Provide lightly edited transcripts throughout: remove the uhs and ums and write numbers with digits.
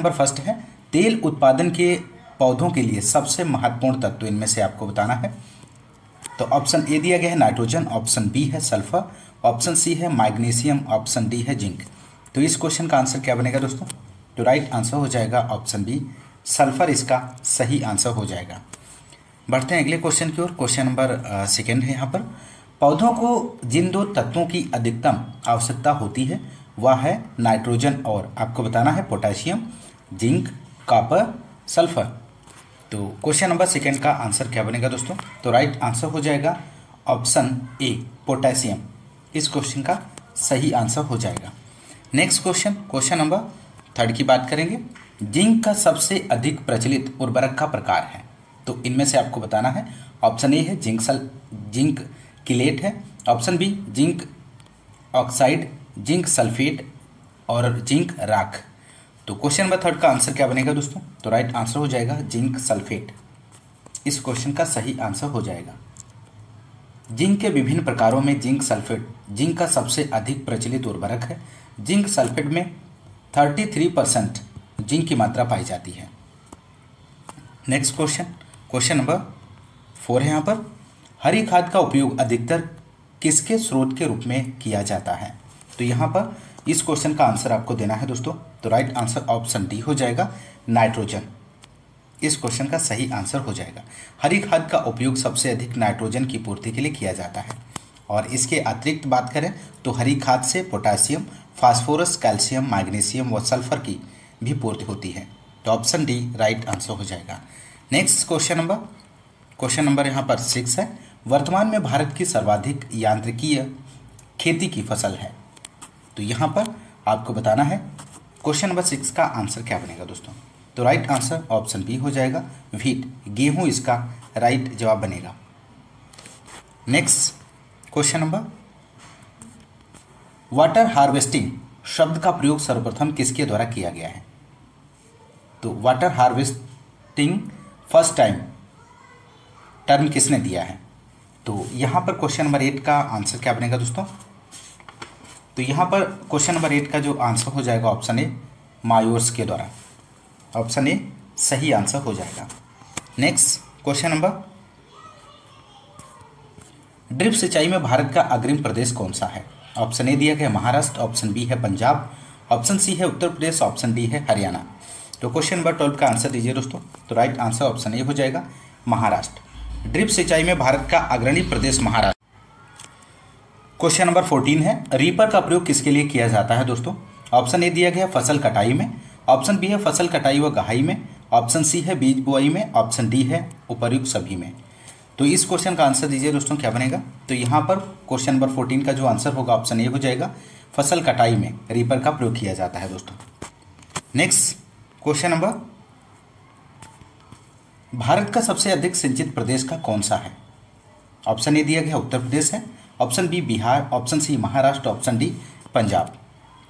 Number first है, तेल उत्पादन के पौधों के लिए सबसे महत्वपूर्ण तत्व इनमें से आपको बताना है। तो ऑप्शन ए दिया गया है नाइट्रोजन, ऑप्शन बी है सल्फर, ऑप्शन सी है मैग्नीशियम, ऑप्शन डी है जिंक। तो इस क्वेश्चन का आंसर क्या बनेगा दोस्तों? तो राइट आंसर हो जाएगा ऑप्शन बी, सल्फर इसका सही आंसर हो जाएगा। बढ़ते हैं अगले क्वेश्चन की ओर। क्वेश्चन नंबर सेकेंड है यहाँ पर, पौधों को जिन दो तत्वों की अधिकतम आवश्यकता होती है वह है नाइट्रोजन और आपको बताना है पोटेशियम, जिंक, कॉपर, सल्फर। तो क्वेश्चन नंबर सेकेंड का आंसर क्या बनेगा दोस्तों? तो राइट आंसर हो जाएगा ऑप्शन ए, पोटेशियम। इस क्वेश्चन का सही आंसर हो जाएगा। Next question, question number third की बात करेंगे। जिंक का सबसे अधिक प्रचलित उर्वरक का प्रकार है। तो इनमें से आपको बताना है। ऑप्शन ए है जिंक किलेट है, option B zinc oxide, zinc sulphate और जिंक राख। तो क्वेश्चन नंबर थर्ड का आंसर क्या बनेगा दोस्तों? तो राइट आंसर हो जाएगा जिंक सल्फेट। इस क्वेश्चन का सही आंसर हो जाएगा। जिंक के विभिन्न प्रकारों में जिंक सल्फेट जिंक का सबसे अधिक प्रचलित उर्वरक है। जिंक सल्फेट में 33% जिंक की मात्रा पाई जाती है। नेक्स्ट क्वेश्चन, क्वेश्चन नंबर 4 है यहाँ पर, हरी खाद का उपयोग अधिकतर किसके स्रोत के रूप में किया जाता है? तो यहाँ पर इस क्वेश्चन का आंसर आपको देना है दोस्तों। तो राइट आंसर ऑप्शन डी हो जाएगा, नाइट्रोजन। इस क्वेश्चन का सही आंसर हो जाएगा। हरी खाद का उपयोग सबसे अधिक नाइट्रोजन की पूर्ति के लिए किया जाता है। और इसके अतिरिक्त बात करें तो हरी खाद से पोटेशियम, फास्फोरस, कैल्शियम, मैग्नीशियम व सल्फर की भी पूर्ति होती है। तो ऑप्शन डी राइट आंसर हो जाएगा। नेक्स्ट क्वेश्चन नंबर यहाँ पर 6 है, वर्तमान में भारत की सर्वाधिक यांत्रिकीय खेती की फसल है। तो यहाँ पर आपको बताना है क्वेश्चन नंबर 6 का आंसर क्या बनेगा दोस्तों? तो राइट आंसर ऑप्शन बी हो जाएगा, व्हीट, गेहूं इसका राइट जवाब बनेगा। Next question number, water harvesting शब्द का प्रयोग सर्वप्रथम किसके द्वारा किया गया है? तो water harvesting first time term किसने दिया है? तो यहाँ पर क्वेश्चन नंबर 8 का आंसर क्या बनेगा दोस्तों? तो यहाँ पर क्वेश्चन नंबर 8 का जो आंसर हो जाएगा ऑप्शन ए, मायोर्स के द्वारा। ऑप्शन ए सही आंसर हो जाएगा। नेक्स्ट क्वेश्चन नंबर, ड्रिप सिंचाई में भारत का अग्रिम प्रदेश कौन सा है? ऑप्शन ए दिया गया महाराष्ट्र, ऑप्शन बी है पंजाब, ऑप्शन सी है उत्तर प्रदेश, ऑप्शन डी है हरियाणा। तो क्वेश्चन नंबर 12 का आंसर दीजिए दोस्तों। तो राइट आंसर ऑप्शन ए हो जाएगा, महाराष्ट्र। ड्रिप सिंचाई में भारत का अग्रणी प्रदेश महाराष्ट्र। क्वेश्चन नंबर 14 है, रीपर का प्रयोग किसके लिए किया जाता है दोस्तों? ऑप्शन ए दिया गया फसल कटाई में, ऑप्शन बी है फसल कटाई व गहाई में, ऑप्शन सी है बीज बुआई में, ऑप्शन डी है उपर्युक्त सभी में। तो इस क्वेश्चन का आंसर दीजिए दोस्तों, क्या बनेगा? तो यहाँ पर क्वेश्चन नंबर 14 का जो आंसर होगा ऑप्शन ए हो जाएगा, फसल कटाई में रीपर का प्रयोग किया जाता है दोस्तों। नेक्स्ट क्वेश्चन नंबर, भारत का सबसे अधिक सिंचित प्रदेश का कौन सा है? ऑप्शन ए दिया गया उत्तर प्रदेश है, option B Bihar, option C Maharashtra, option D Punjab.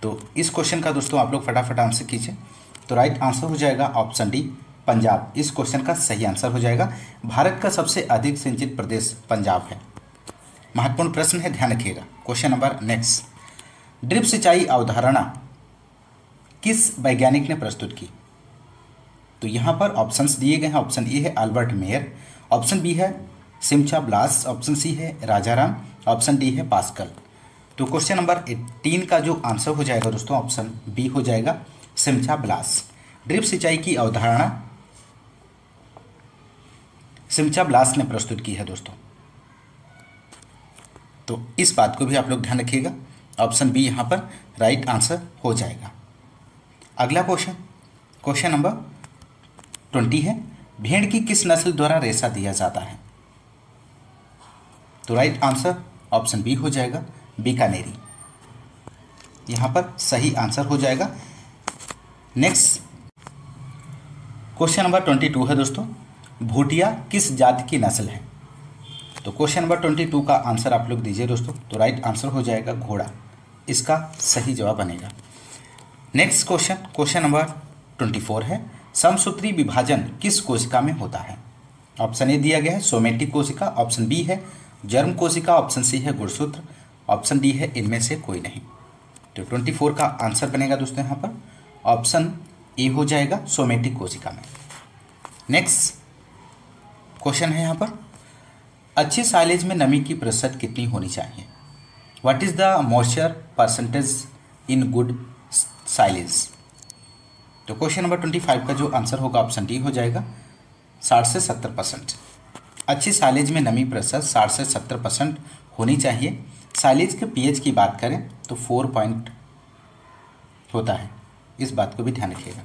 तो इस क्वेश्चन का दोस्तों आप लोग फटाफट आंसर कीजिए। तो राइट आंसर हो जाएगा ऑप्शन डी, पंजाब। इस क्वेश्चन का सही आंसर हो जाएगा। भारत का सबसे अधिक सिंचित प्रदेश पंजाब है। महत्वपूर्ण प्रश्न है, ध्यान रखिएगा। क्वेश्चन नंबर नेक्स्ट, ड्रिप सिंचाई अवधारणा किस वैज्ञानिक ने प्रस्तुत की? तो यहाँ पर ऑप्शंस दिए गए हैं। ऑप्शन ए है अल्बर्ट मेयर, ऑप्शन बी है सिमचा ब्लास, ऑप्शन सी है राजाराम, ऑप्शन डी है पास्कल। तो क्वेश्चन नंबर 18 का जो आंसर हो जाएगा दोस्तों ऑप्शन बी हो जाएगा, सिमचा ब्लास। ड्रिप सिंचाई की अवधारणा सिमचा ब्लास ने प्रस्तुत की है दोस्तों। तो इस बात को भी आप लोग ध्यान रखिएगा। ऑप्शन बी यहाँ पर राइट आंसर हो जाएगा। अगला क्वेश्चन, क्वेश्चन नंबर 20 है, भेड़ की किस नस्ल द्वारा रेशा दिया जाता है? तो राइट आंसर ऑप्शन बी हो जाएगा, बीकानेरी। यहाँ पर सही आंसर हो जाएगा। नेक्स्ट क्वेश्चन नंबर 22 है दोस्तों, भूटिया किस जाति की नस्ल है? तो क्वेश्चन नंबर 22 का आंसर आप लोग दीजिए दोस्तों। तो राइट आंसर हो जाएगा घोड़ा, इसका सही जवाब बनेगा। नेक्स्ट क्वेश्चन, क्वेश्चन नंबर 24 है, समसूत्री विभाजन किस कोशिका में होता है? ऑप्शन ए दिया गया है सोमेटिक कोशिका, ऑप्शन बी है जर्म कोशिका, ऑप्शन सी है गुणसूत्र, ऑप्शन डी है इनमें से कोई नहीं। तो 24 का आंसर बनेगा दोस्तों यहाँ पर ऑप्शन ए हो जाएगा सोमेटिक कोशिका में। नेक्स्ट क्वेश्चन है यहाँ पर, अच्छी साइलेज में नमी की प्रतिशत कितनी होनी चाहिए? What is the moisture percentage in good silage? तो क्वेश्चन नंबर 25 का जो आंसर होगा ऑप्शन डी हो जाएगा 60 से 70%। अच्छी साइलेज में नमी प्रतिशत 60 से 70% होनी चाहिए। साइलेज के पीएच की बात करें तो 4 पॉइंट होता है, इस बात को भी ध्यान रखिएगा।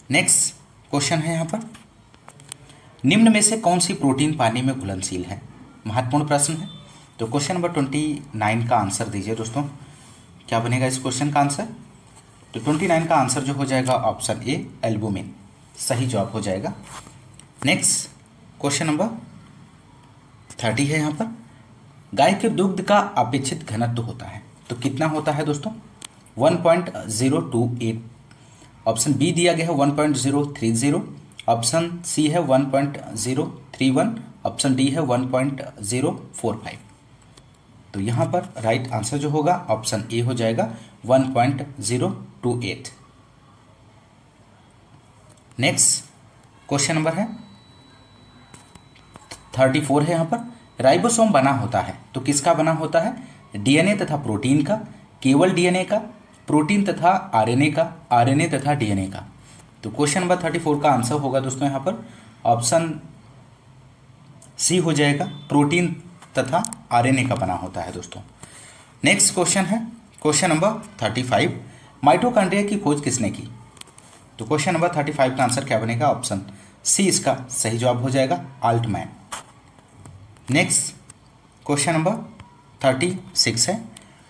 नेक्स्ट क्वेश्चन है यहाँ पर, निम्न में से कौन सी प्रोटीन पानी में घुलनशील है? महत्वपूर्ण प्रश्न है। तो क्वेश्चन नंबर 29 का आंसर दीजिए दोस्तों, क्या बनेगा इस क्वेश्चन का आंसर? तो 29 का आंसर जो हो जाएगा ऑप्शन ए एल्बुमिन, सही जवाब हो जाएगा। नेक्स्ट क्वेश्चन नंबर 30 है यहाँ पर, गाय के दुग्ध का अपेक्षित घनत्व होता है तो कितना होता है दोस्तों? 1.028। ऑप्शन बी दिया गया है 1.030, ऑप्शन सी है 1.031, ऑप्शन डी है 1.045। तो यहाँ पर राइट आंसर जो होगा ऑप्शन ए हो जाएगा 1.028। नेक्स्ट क्वेश्चन नंबर है 34 है यहाँ पर, राइबोसोम बना होता है तो किसका बना होता है? डीएनए तथा प्रोटीन का, केवल डीएनए का, प्रोटीन तथा आरएनए का, आरएनए तथा डीएनए का। तो क्वेश्चन नंबर 34 का आंसर होगा दोस्तों यहाँ पर ऑप्शन सी हो जाएगा, प्रोटीन तथा आरएनए का बना होता है दोस्तों। नेक्स्ट क्वेश्चन है क्वेश्चन नंबर 35, माइटोकॉन्ड्रिया की खोज किसने की? तो क्वेश्चन नंबर 35 का आंसर क्या बनेगा? ऑप्शन सी इसका सही जवाब हो जाएगा, आल्टमैन। नेक्स्ट क्वेश्चन नंबर 36 है,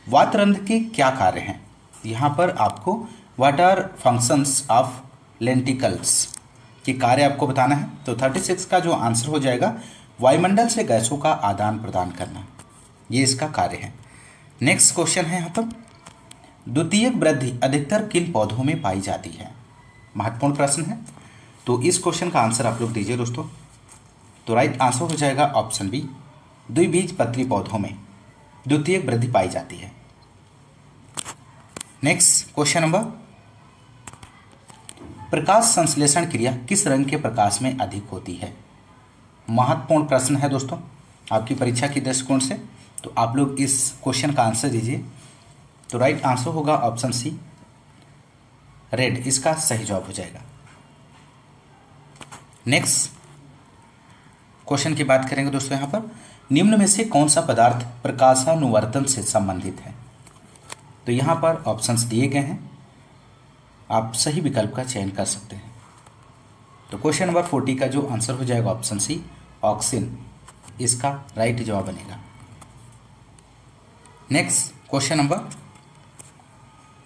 वातरंध्र के क्या कार्य हैं? यहाँ पर आपको what are functions of lenticels के कार्य आपको बताना है। तो 36 का जो आंसर हो जाएगा वायुमंडल से गैसों का आदान प्रदान करना, ये इसका कार्य है। नेक्स्ट क्वेश्चन है यहाँ पर, द्वितीयक वृद्धि अधिकतर किन पौधों में पाई जाती है? महत्वपूर्ण प्रश्न है, तो इस क्वेश्चन का आंसर आप लोग दीजिए दोस्तों। तो राइट आंसर हो जाएगा ऑप्शन बी, द्विबीजपत्री पौधों में द्वितीयक वृद्धि पाई जाती है। नेक्स्ट क्वेश्चन नंबर, प्रकाश संश्लेषण क्रिया किस रंग के प्रकाश में अधिक होती है? महत्वपूर्ण प्रश्न है दोस्तों आपकी परीक्षा के दृष्टिकोण से, तो आप लोग इस क्वेश्चन का आंसर दीजिए। तो राइट आंसर होगा ऑप्शन सी रेड, इसका सही जवाब हो जाएगा। नेक्स्ट क्वेश्चन की बात करेंगे दोस्तों यहाँ पर, निम्न में से कौन सा पदार्थ प्रकाशानुवर्तन से संबंधित है? तो यहाँ पर ऑप्शंस दिए गए हैं, आप सही विकल्प का चयन कर सकते हैं। तो क्वेश्चन नंबर 40 का जो आंसर हो जाएगा ऑप्शन सी ऑक्सिन, इसका राइट जवाब बनेगा। नेक्स्ट क्वेश्चन नंबर,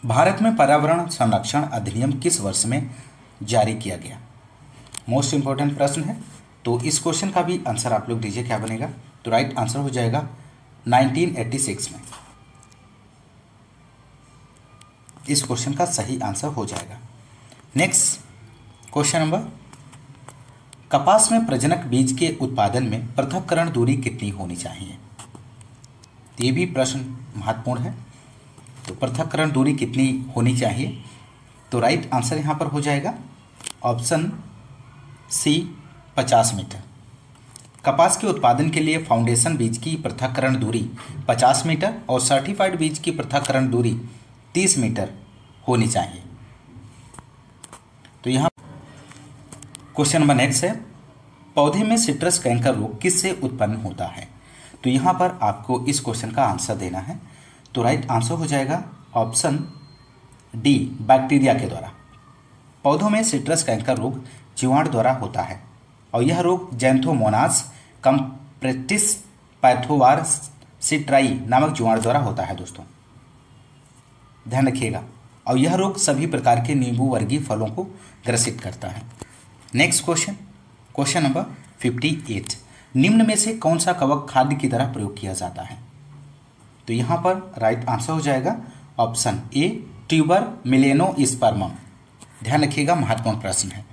भारत में पर्यावरण संरक्षण अधिनियम किस वर्ष में जारी किया गया? मोस्ट इंपॉर्टेंट प्रश्न है, तो इस क्वेश्चन का भी आंसर आप लोग दीजिए, क्या बनेगा? तो राइट आंसर हो जाएगा 1986 में, इस क्वेश्चन का सही आंसर हो जाएगा। नेक्स्ट क्वेश्चन नंबर, कपास में प्रजनक बीज के उत्पादन में पृथक्करण दूरी कितनी होनी चाहिए? ये भी प्रश्न महत्वपूर्ण है, तो पृथक्करण दूरी कितनी होनी चाहिए? तो राइट आंसर यहाँ पर हो जाएगा ऑप्शन सी 50 मीटर। कपास के उत्पादन के लिए फाउंडेशन बीज की पृथक्करण दूरी 50 मीटर और सर्टिफाइड बीज की पृथक्करण दूरी 30 मीटर होनी चाहिए। तो यहाँ क्वेश्चन नंबर नेक्स्ट है, पौधे में सिट्रस कैंकर रोग किससे उत्पन्न होता है? तो यहाँ पर आपको इस क्वेश्चन का आंसर देना है। तो राइट आंसर हो जाएगा ऑप्शन डी बैक्टीरिया के द्वारा। पौधों में सिट्रस कैंकर रोग जीवाणु द्वारा होता है और यह रोग जैंथोमोनास कंप्रेटिस पैथोवार सिट्राई नामक जीवाणु द्वारा होता है दोस्तों, ध्यान रखिएगा। और यह रोग सभी प्रकार के नींबू वर्गीय फलों को ग्रसित करता है। नेक्स्ट क्वेश्चन, क्वेश्चन नंबर 58, निम्न में से कौन सा कवक खाद्य की तरह प्रयोग किया जाता है? तो यहाँ पर राइट आंसर हो जाएगा ऑप्शन ए ट्यूबर मिलेनोस्पर्मम, ध्यान रखिएगा, महत्वपूर्ण प्रश्न है।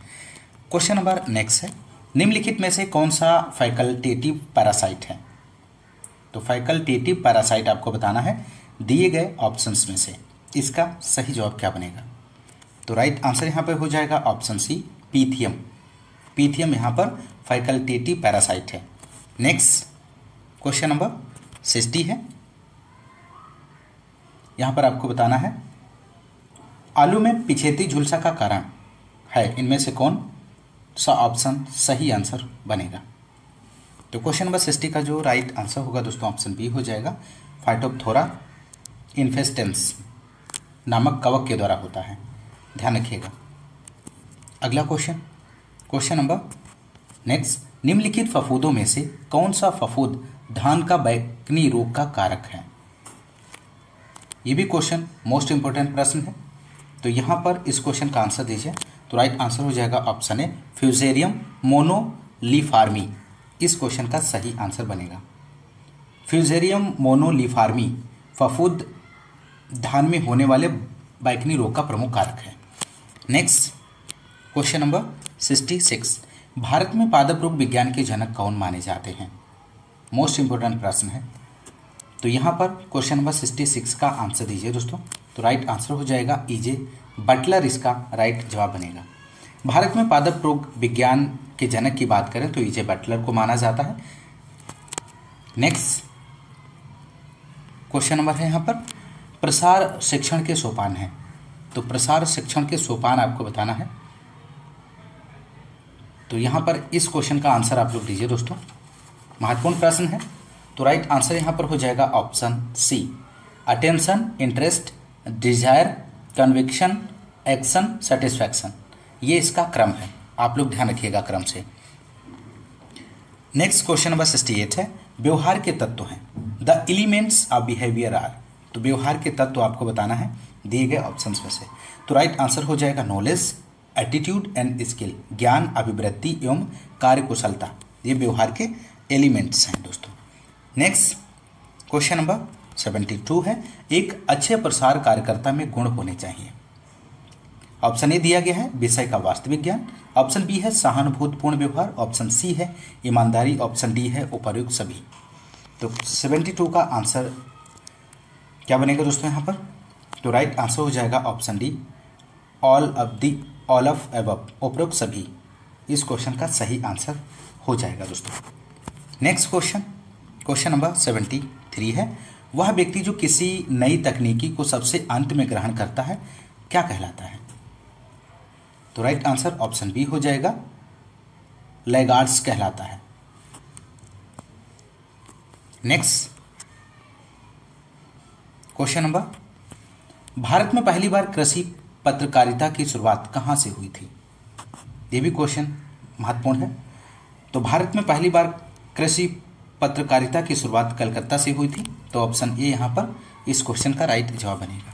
क्वेश्चन नंबर नेक्स्ट है, निम्नलिखित में से कौन सा फैकल्टेटिव पैरासाइट है? तो फैकल्टेटिव पैरासाइट आपको बताना है दिए गए ऑप्शंस में से, इसका सही जवाब क्या बनेगा? तो राइट आंसर यहाँ पर हो जाएगा ऑप्शन सी पीथियम। पीथियम यहाँ पर फैकल्टेटिव पैरासाइट है। नेक्स्ट क्वेश्चन नंबर 60 है। यहाँ पर आपको बताना है आलू में पिछेती झुलसा का कारण है, इनमें से कौन सा ऑप्शन सही आंसर बनेगा। तो क्वेश्चन नंबर 60 का जो राइट आंसर होगा दोस्तों ऑप्शन बी हो जाएगा। फाइटोप्थोरा इन्फेस्टेंस नामक कवक के द्वारा होता है, ध्यान रखिएगा। अगला क्वेश्चन नंबर नेक्स्ट, निम्नलिखित फफूदों में से कौन सा फफूद धान का बैंगनी रोग का कारक है। ये भी क्वेश्चन मोस्ट इंपोर्टेंट प्रश्न है। तो यहाँ पर इस क्वेश्चन का आंसर दीजिए। तो राइट आंसर हो जाएगा ऑप्शन ए फ्यूजेरियम मोनोलीफार्मी। इस क्वेश्चन का सही आंसर बनेगा। फ्यूजेरियम मोनोलीफार्मी फफूद धान में होने वाले बैंगनी रोग का प्रमुख कारक है। नेक्स्ट क्वेश्चन नंबर 66, भारत में पादप रोग विज्ञान के जनक कौन माने जाते हैं। मोस्ट इंपोर्टेंट प्रश्न है। तो यहाँ पर क्वेश्चन नंबर 66 का आंसर दीजिए दोस्तों। तो राइट आंसर हो जाएगा ईजे बटलर, इसका राइट जवाब बनेगा। भारत में पादप रोग विज्ञान के जनक की बात करें तो ईजे बटलर को माना जाता है। नेक्स्ट क्वेश्चन नंबर है यहाँ पर प्रसार शिक्षण के सोपान है। तो प्रसार शिक्षण के सोपान आपको बताना है। तो यहाँ पर इस क्वेश्चन का आंसर आप लोग दीजिए दोस्तों, महत्वपूर्ण प्रश्न है। तो राइट आंसर यहाँ पर हो जाएगा option C attention, interest, desire, conviction, action, satisfaction. ये इसका क्रम है, आप लोग ध्यान रखिएगा क्रम से। नेक्स्ट क्वेश्चन नंबर 68 है व्यवहार के तत्व हैं। The elements of behaviour are. तो व्यवहार के तत्व आपको बताना है दिए गए ऑप्शंस में से। तो राइट आंसर हो जाएगा नॉलेज, एटीट्यूड एंड स्किल। ज्ञान, अभिवृत्ति एवं कार्यकुशलता, ये व्यवहार के एलिमेंट्स हैं दोस्तों। नेक्स्ट क्वेश्चन नंबर 72 है एक अच्छे प्रसार कार्यकर्ता में गुण होने चाहिए। ऑप्शन ए दिया गया है विषय का वास्तविक ज्ञान, ऑप्शन बी है सहानुभूतिपूर्ण व्यवहार, ऑप्शन सी है ईमानदारी, ऑप्शन डी है उपर्युक्त सभी। तो 72 का आंसर क्या बनेगा दोस्तों यहाँ पर। तो राइट आंसर हो जाएगा option D all of above, उपरोक्त सभी। इस क्वेश्चन का सही आंसर हो जाएगा दोस्तों। नेक्स्ट क्वेश्चन नंबर 73 है वह व्यक्ति जो किसी नई तकनीकी को सबसे अंत में ग्रहण करता है क्या कहलाता है। तो राइट आंसर ऑप्शन बी हो जाएगा लैगार्ड्स कहलाता है। नेक्स्ट क्वेश्चन नंबर, भारत में पहली बार कृषि पत्रकारिता की शुरुआत कहां से हुई थी। ये भी क्वेश्चन महत्वपूर्ण है। तो भारत में पहली बार कृषि पत्रकारिता की शुरुआत कलकत्ता से हुई थी। तो ऑप्शन ए यहाँ पर इस क्वेश्चन का राइट जवाब बनेगा।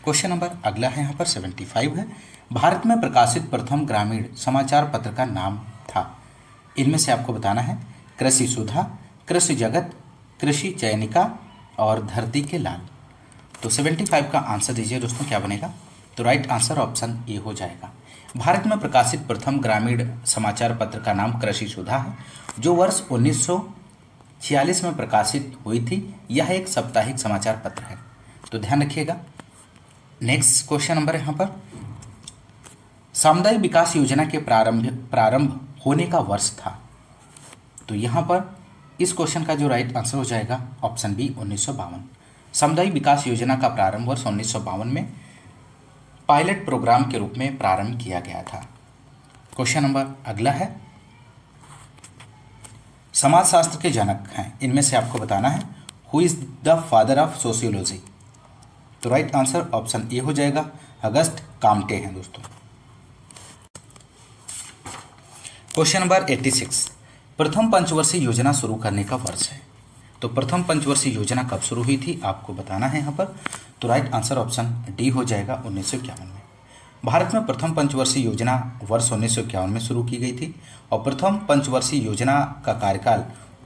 क्वेश्चन नंबर अगला है यहाँ पर 75 है भारत में प्रकाशित प्रथम ग्रामीण समाचार पत्र का नाम था। इनमें से आपको बताना है कृषि सुधा, कृषि जगत, कृषि चयनिका और धरती के लाल। तो 75 का आंसर दीजिए दोस्तों, क्या बनेगा। तो राइट आंसर ऑप्शन ए हो जाएगा। भारत में प्रकाशित प्रथम ग्रामीण समाचार पत्र का नाम कृषि सुधा है, जो वर्ष 1946 में प्रकाशित हुई थी। यह एक साप्ताहिक समाचार पत्र है, तो ध्यान रखिएगा। नेक्स्ट क्वेश्चन नंबर यहाँ पर सामुदायिक विकास योजना के प्रारंभ होने का वर्ष था। तो यहाँ पर इस क्वेश्चन का जो राइट आंसर हो जाएगा ऑप्शन बी 1952। सामुदायिक विकास योजना का प्रारंभ वर्ष 1952 में पायलट प्रोग्राम के रूप में प्रारंभ किया गया था। क्वेश्चन नंबर अगला है समाजशास्त्र के जनक हैं, इनमें से आपको बताना है who is the father of sociology. तो राइट आंसर ऑप्शन ए हो जाएगा अगस्त कामटे हैं दोस्तों। क्वेश्चन नंबर 86 प्रथम पंचवर्षीय योजना शुरू करने का वर्ष है। तो प्रथम पंचवर्षीय योजना कब शुरू हुई थी आपको बताना है यहाँ पर। तो राइट आंसर ऑप्शन डी हो जाएगा 1951 में। भारत में प्रथम पंचवर्षीय योजना वर्ष 1951 में शुरू की गई थी और प्रथम पंचवर्षीय योजना का कार्यकाल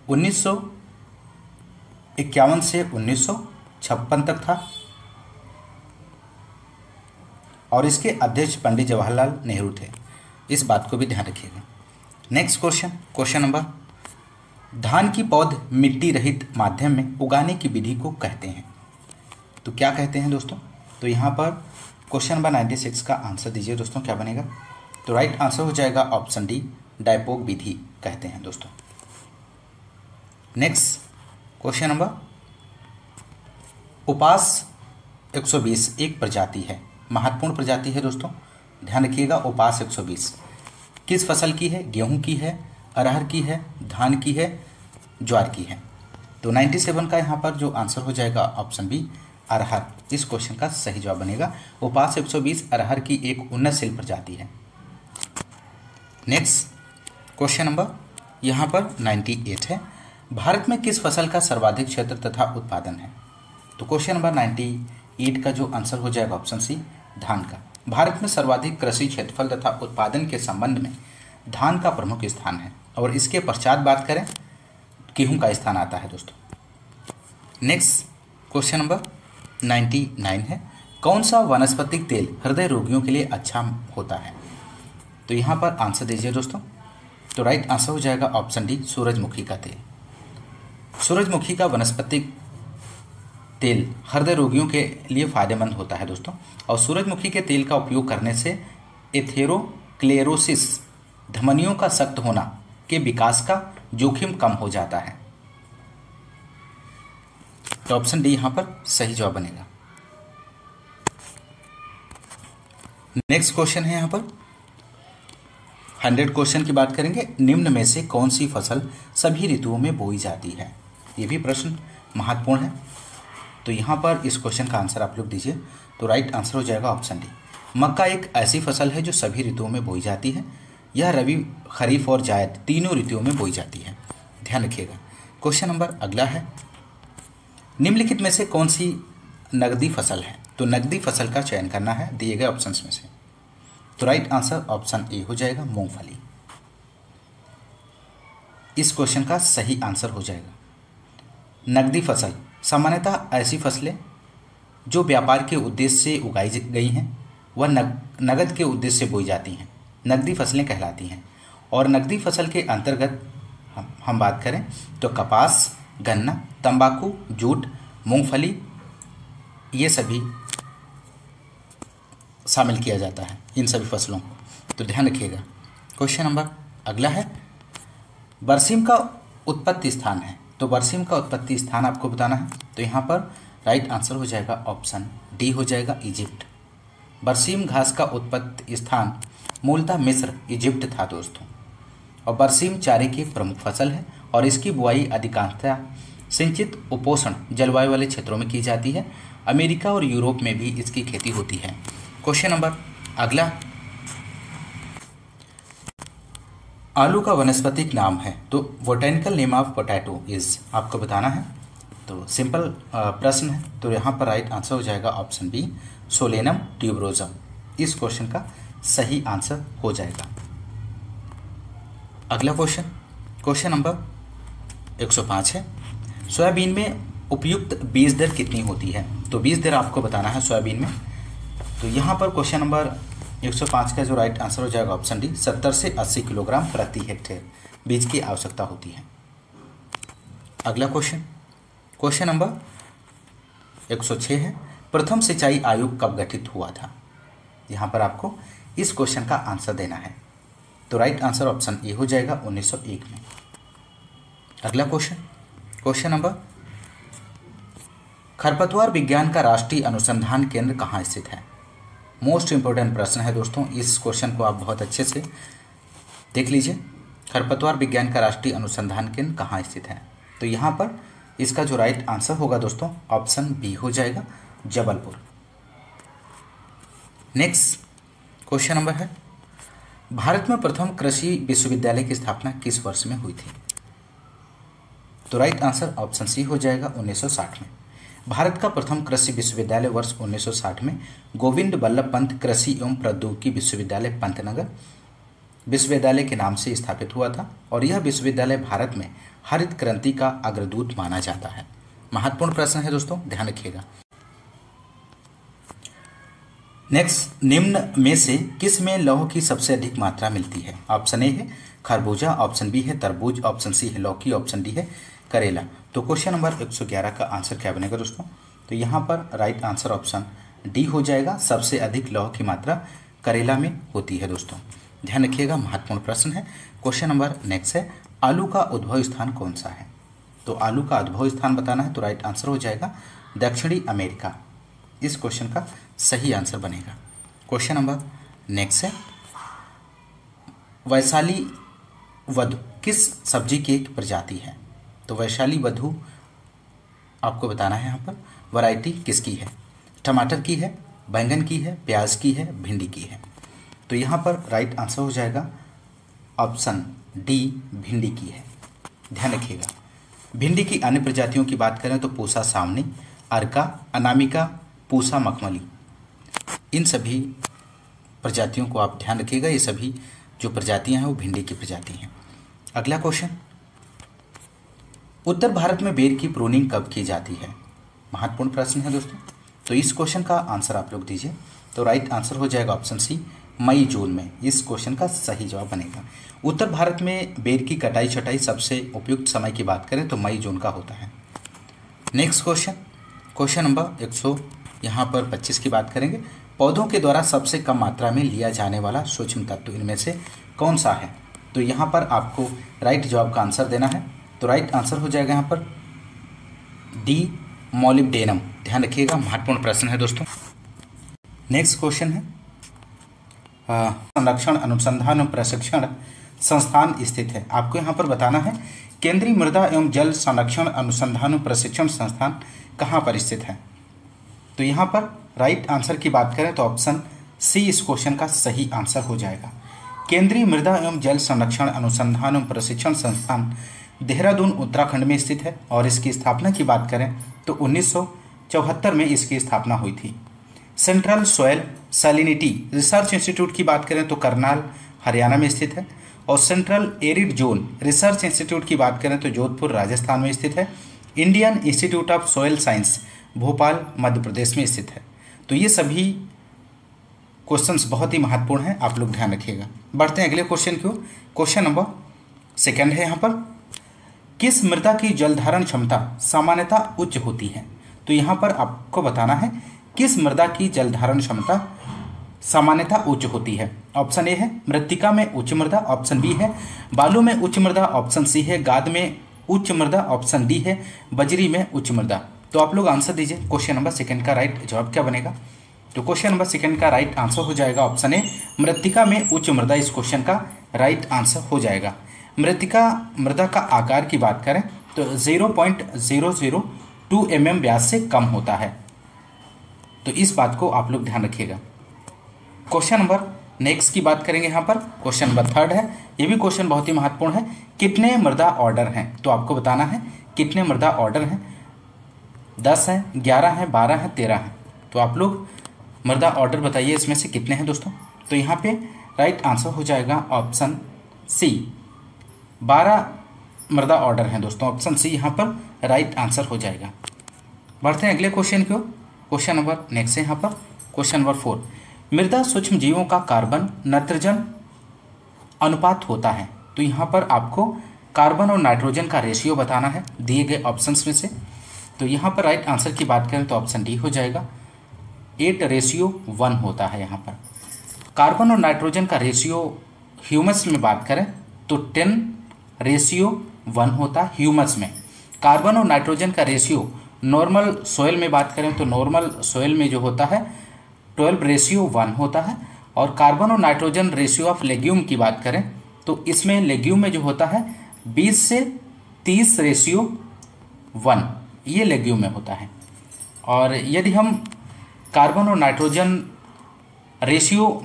1951 से 1956 तक था और इसके अध्यक्ष पंडित जवाहरलाल नेहरू थे। इस बात को भी ध्यान रखिएगा। नेक्स्ट क्वेश्चन नंबर धान की पौध मिट्टी रहित माध्यम में उगाने की विधि को कहते हैं। तो क्या कहते हैं दोस्तों। तो यहाँ पर क्वेश्चन नंबर 96 का आंसर दीजिए दोस्तों, क्या बनेगा? तो राइट आंसर हो जाएगा ऑप्शन डी, डायपोग विधि कहते हैं दोस्तों। नेक्स्ट क्वेश्चन नंबर, उपास 120 एक प्रजाति है, महत्वपूर्ण प्रजाति है दोस्तों, ध्यान रखिएगा। उपास 120 किस फसल की है? गेहूं की है, अरहर की है, धान की है, ज्वार की है? तो 97 का यहाँ पर जो आंसर हो जाएगा ऑप्शन बी, अरहर, इस क्वेश्चन का सही जवाब बनेगा। उपास 120 अरहर की एक उन्नतशील प्रजाति है। नेक्स्ट क्वेश्चन नंबर यहाँ पर 98 है, भारत में किस फसल का सर्वाधिक क्षेत्र तथा उत्पादन है? तो क्वेश्चन नंबर 98 का जो आंसर हो जाएगा ऑप्शन सी, धान का। भारत में सर्वाधिक कृषि क्षेत्रफल तथा उत्पादन के संबंध में धान का प्रमुख स्थान है, और इसके पश्चात बात करें गेहूं का स्थान आता है दोस्तों। नेक्स्ट क्वेश्चन नंबर 99 है, कौन सा वनस्पतिक तेल हृदय रोगियों के लिए अच्छा होता है? तो यहाँ पर आंसर दीजिए दोस्तों। तो राइट आंसर हो जाएगा ऑप्शन डी, सूरजमुखी का तेल। सूरजमुखी का वनस्पतिक तेल हृदय रोगियों के लिए फायदेमंद होता है दोस्तों, और सूरजमुखी के तेल का उपयोग करने से एथेरोक्लेरोसिस, धमनियों का सख्त होना के विकास का जोखिम कम हो जाता है। तो ऑप्शन डी यहाँ पर सही जवाब बनेगा। नेक्स्ट क्वेश्चन है यहाँ पर 100 क्वेश्चन की बात करेंगे, निम्न में से कौन सी फसल सभी ऋतुओं में बोई जाती है? ये भी प्रश्न महत्वपूर्ण है। तो यहाँ पर इस क्वेश्चन का आंसर आप लोग दीजिए। तो राइट आंसर हो जाएगा ऑप्शन डी, मक्का एक ऐसी फसल है जो सभी ऋतुओं में बोई जाती है। यह रबी, खरीफ और जायद तीनों ऋतुओं में बोई जाती है, ध्यान रखिएगा। क्वेश्चन नंबर अगला है, निम्नलिखित में से कौन सी नकदी फसल है? तो नकदी फसल का चयन करना है दिए गए ऑप्शंस में से। तो राइट आंसर ऑप्शन ए हो जाएगा, मूंगफली, इस क्वेश्चन का सही आंसर हो जाएगा। नकदी फसल सामान्यतः ऐसी फसलें जो व्यापार के उद्देश्य से उगाई गई हैं, वह नगद के उद्देश्य से बोई जाती हैं, नकदी फसलें कहलाती हैं। और नकदी फसल के अंतर्गत हम बात करें तो कपास, गन्ना, तंबाकू, जूट, मूंगफली, ये सभी शामिल किया जाता है इन सभी फसलों को, तो ध्यान रखिएगा। क्वेश्चन नंबर अगला है, बरसीम का उत्पत्ति स्थान है। तो बरसीम का उत्पत्ति स्थान आपको बताना है। तो यहाँ पर राइट आंसर हो जाएगा ऑप्शन डी हो जाएगा, इजिप्ट। बरसीम घास का उत्पत्ति स्थान मूलतः मिस्र, इजिप्ट था दोस्तों। और बरसीम चारे की प्रमुख फसल है, और इसकी बुआई अधिकांशतः सिंचित उपोष्ण जलवायु वाले क्षेत्रों में की जाती है। अमेरिका और यूरोप में भी इसकी खेती होती है। क्वेश्चन नंबर अगला, आलू का वनस्पतिक नाम है। तो botanical name of potato is, आपको बताना है। तो सिंपल प्रश्न है। तो यहाँ पर राइट आंसर हो जाएगा ऑप्शन बी, सोलेनम ट्यूबरोजम, इस क्वेश्चन का सही आंसर हो जाएगा। अगला क्वेश्चन, क्वेश्चन नंबर 105 है, सोयाबीन में उपयुक्त बीज दर कितनी होती है? तो बीज दर आपको बताना है सोयाबीन में। तो यहाँ पर क्वेश्चन नंबर 105 का जो राइट आंसर हो जाएगा ऑप्शन डी, 70 से 80 किलोग्राम प्रति हेक्टेयर बीज की आवश्यकता होती है। अगला क्वेश्चन, क्वेश्चन नंबर 106 है, प्रथम सिंचाई आयोग कब गठित हुआ था? यहाँ पर आपको इस क्वेश्चन का आंसर देना है। तो राइट आंसर ऑप्शन ए हो जाएगा 1901 में। अगला क्वेश्चन, क्वेश्चन नंबर, खरपतवार विज्ञान का राष्ट्रीय अनुसंधान केंद्र कहाँ स्थित है? मोस्ट इंपोर्टेंट प्रश्न है दोस्तों, इस क्वेश्चन को आप बहुत अच्छे से देख लीजिए। खरपतवार विज्ञान का राष्ट्रीय अनुसंधान केंद्र कहाँ स्थित है? तो यहाँ पर इसका जो राइट आंसर होगा दोस्तों ऑप्शन बी हो जाएगा, जबलपुर। नेक्स्ट क्वेश्चन नंबर है, भारत में प्रथम कृषि विश्वविद्यालय की स्थापना किस वर्ष में हुई थी? तो राइट आंसर ऑप्शन सी हो जाएगा 1960 में। भारत का प्रथम कृषि विश्वविद्यालय वर्ष 1960 में गोविंद बल्लभ पंत कृषि एवं प्रौद्योगिकी विश्वविद्यालय पंतनगर विश्वविद्यालय के नाम से स्थापित हुआ था, और यह विश्वविद्यालय भारत में हरित क्रांति का अग्रदूत माना जाता है। महत्वपूर्ण प्रश्न है दोस्तों, ध्यान रखिएगा। नेक्स्ट, निम्न में से किस में लौह की सबसे अधिक मात्रा मिलती है? ऑप्शन ए है खरबूजा, ऑप्शन बी है तरबूज, ऑप्शन सी है लौकी, ऑप्शन डी है करेला। तो क्वेश्चन नंबर 111 का आंसर क्या बनेगा दोस्तों? तो यहाँ पर राइट आंसर ऑप्शन डी हो जाएगा। सबसे अधिक लौह की मात्रा करेला में होती है दोस्तों, ध्यान रखिएगा, महत्वपूर्ण प्रश्न है। क्वेश्चन नंबर नेक्स्ट है, आलू का उद्भव स्थान कौन सा है? तो आलू का उद्भव स्थान बताना है, तो राइट आंसर हो जाएगा दक्षिणी अमेरिका। इस क्वेश्चन का सही आंसर बनेगा। क्वेश्चन नंबर नेक्स्ट है, वैशाली वधु किस सब्जी की एक प्रजाति है? तो वैशाली वधु आपको बताना है यहाँ पर वैरायटी किसकी है? टमाटर की है, बैंगन की है, प्याज की है, भिंडी की है। तो यहाँ पर राइट आंसर हो जाएगा ऑप्शन डी, भिंडी की है। ध्यान रखिएगा, भिंडी की अन्य प्रजातियों की बात करें तो पूसा सावनी, अर्का, अनामिका, पूसा मखमली, इन सभी प्रजातियों को आप ध्यान रखिएगा। ये सभी जो प्रजातियां हैं वो भिंडी की प्रजाति हैं। अगला क्वेश्चन, उत्तर भारत में बेर की प्रूनिंग कब की जाती है? महत्वपूर्ण प्रश्न है दोस्तों। तो इस क्वेश्चन का आंसर आप लोग दीजिए। तो राइट आंसर हो जाएगा ऑप्शन सी, मई जून में। इस क्वेश्चन का सही जवाब बनेगा। उत्तर भारत में बेर की कटाई छटाई सबसे उपयुक्त समय की बात करें तो मई जून का होता है। नेक्स्ट क्वेश्चन, क्वेश्चन नंबर 125 की बात करेंगे। पौधों के द्वारा सबसे कम मात्रा में लिया जाने वाला सूक्ष्म तत्व इनमें से कौन सा है? तो यहाँ पर आपको राइट जवाब का आंसर देना है। तो राइट आंसर हो जाएगा यहाँ पर डी, मॉलिब्डेनम। ध्यान रखिएगा, महत्वपूर्ण प्रश्न है दोस्तों। नेक्स्ट क्वेश्चन है, संरक्षण अनुसंधान एवं प्रशिक्षण संस्थान स्थित है। आपको यहाँ पर बताना है केंद्रीय मृदा एवं जल संरक्षण अनुसंधान एवं प्रशिक्षण संस्थान कहाँ पर स्थित है? तो यहाँ पर राइट आंसर की बात करें तो ऑप्शन सी इस क्वेश्चन का सही आंसर हो जाएगा। केंद्रीय मृदा एवं जल संरक्षण अनुसंधान एवं प्रशिक्षण संस्थान देहरादून उत्तराखंड में स्थित है और इसकी स्थापना की बात करें तो 1974 में इसकी स्थापना हुई थी। Central soil salinity research institute की बात करें तो करनाल हरियाणा में स्थित है और central arid zone research institute की बात करें तो जोधपुर राजस्थान में स्थित है। Indian institute of soil science Bhopal Madhya Pradesh में स्थित है। तो ये सभी क्वेश्चंस बहुत ही महत्वपूर्ण हैं, आप लोग ध्यान रखिएगा। बढ़ते हैं अगले क्वेश्चन की ओर। क्वेश्चन नंबर सेकंड है यहाँ पर, किस मृदा की जलधारण क्षमता सामान्यतः उच्च होती है? तो यहाँ पर आपको बताना है किस मृदा की जलधारण क्षमता सामान्यतः उच्च होती है। ऑप्शन ए है मृत्तिका में उच्च मृदा, ऑप्शन बी है बालू में उच्च मृदा, ऑप्शन सी है गाद में उच्च मृदा, ऑप्शन डी है बजरी में उच्च मृदा। तो आप लोग आंसर दीजिए। क्वेश्चन नंबर सेकंड का राइट जवाब क्या बनेगा? तो क्वेश्चन नंबर सेकंड का राइट आंसर हो जाएगा ऑप्शन ए, मृत्तिका में उच्च मृदा। इस क्वेश्चन का राइट आंसर हो जाएगा। मृत्तिका मृदा का आकार की बात करें तो 0.002 mm व्यास से कम होता है। तो इस बात को आप लोग ध्यान रखिएगा। क्वेश्चन नंबर नेक्स्ट की बात करेंगे यहाँ पर। क्वेश्चन नंबर थर्ड है, ये भी क्वेश्चन बहुत ही महत्वपूर्ण है। कितने मृदा ऑर्डर हैं? तो आपको बताना है कितने मृदा ऑर्डर हैं। 10 हैं, 11 हैं, 12 हैं, 13 हैं। तो आप लोग मृदा ऑर्डर बताइए इसमें से कितने हैं दोस्तों। तो यहाँ पे राइट आंसर हो जाएगा ऑप्शन सी, 12 मृदा ऑर्डर हैं दोस्तों। ऑप्शन सी यहाँ पर राइट आंसर हो जाएगा। बढ़ते हैं अगले क्वेश्चन की ओर। क्वेश्चन नंबर नेक्स्ट है यहाँ पर क्वेश्चन नंबर 4, मृदा सूक्ष्म जीवों का कार्बन नाइट्रोजन अनुपात होता है। तो यहाँ पर आपको कार्बन और नाइट्रोजन का रेशियो बताना है दिए गए ऑप्शंस में से। तो यहाँ पर राइट आंसर की बात करें तो ऑप्शन डी हो जाएगा, 8:1 होता है। यहाँ पर कार्बन और नाइट्रोजन का रेशियो ह्यूमस में बात करें तो 10:1 होता है ह्यूमस में। कार्बन और नाइट्रोजन का रेशियो नॉर्मल सोयल में बात करें तो नॉर्मल सोयल में जो होता है 12:1 होता है। और कार्बन और नाइट्रोजन रेशियो ऑफ लेग्यूम की बात करें तो इसमें लेग्यूम में जो होता है 20 से 30:1 ये लेग्यूम में होता है। और यदि हम कार्बन और नाइट्रोजन रेशियो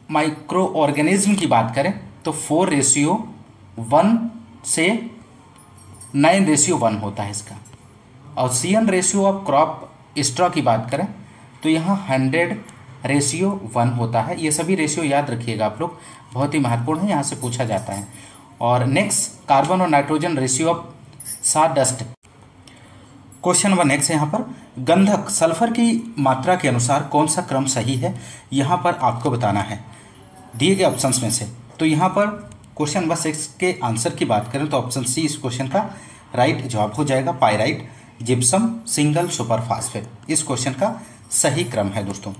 माइक्रो ऑर्गेनिज्म की बात करें तो 4:1 से 9:1 होता है इसका। और CN ratio of crop straw की बात करें तो यहाँ 100:1 होता है। ये सभी रेशियो याद रखिएगा आप लोग, बहुत ही महत्वपूर्ण है, यहाँ से पूछा जाता है। और नेक्स्ट कार्बन और nitrogen ratio of sawdust. Question number next है यहाँ पर, गंधक सल्फर की मात्रा के अनुसार कौन सा क्रम सही है? यहाँ पर आपको बताना है दिए गए ऑप्शंस में से। तो यहाँ पर क्वेश्चन नंबर 6 के आंसर की बात करें तो ऑप्शन सी इस क्वेश्चन का राइट जवाब हो जाएगा, pyrite. Gypsum, single super phosphate. इस क्वेश्चन का सही क्रम है दोस्तों।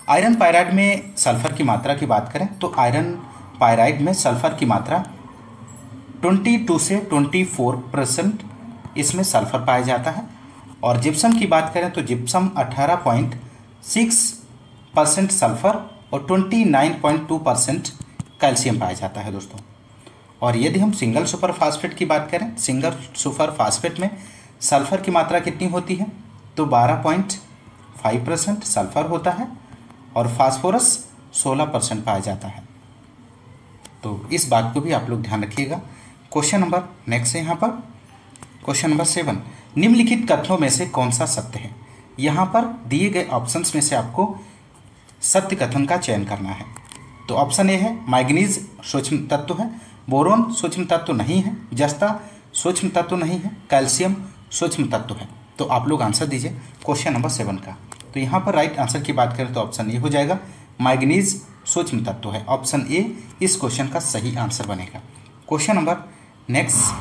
आयरन पायराइड में सल्फर की मात्रा की बात करें तो आयरन पायराइड में सल्फर की मात्रा 22 से 24% इसमें सल्फर पाया जाता है। और जिप्सम की बात करें तो जिप्सम 18.6% सल्फर और 29.2% कैल्शियम पाया जाता है दोस्तों। और यदि हम सिंगल सुपर फास्फेट की बात करें, सिंगल सुपर फास्फेट में सल्फर की मात्रा कितनी होती है तो 12.5% सल्फर होता है और फास्फोरस 16% पाया जाता है। तो इस बात को भी आप लोग ध्यान रखिएगा। क्वेश्चन नंबर नेक्स्ट है यहाँ पर क्वेश्चन नंबर 7, निम्नलिखित कथनों में से कौन सा सत्य है। यहाँ पर दिए गए ऑप्शंस में से आपको सत्य कथन का चयन करना है। तो ऑप्शन ए है मैग्नीज सूक्ष्म तत्व है, बोरोन सूक्ष्म तत्व नहीं है, जस्ता सूक्ष्म तत्व नहीं है, कैल्शियम सूक्ष्म तत्व है। तो आप लोग आंसर दीजिए क्वेश्चन नंबर 7 का। तो यहाँ पर राइट आंसर की बात करें तो ऑप्शन ए हो जाएगा, मैग्नीज सूक्ष्म तत्व है। ऑप्शन ए इस क्वेश्चन का सही आंसर बनेगा। क्वेश्चन नंबर नेक्स्ट,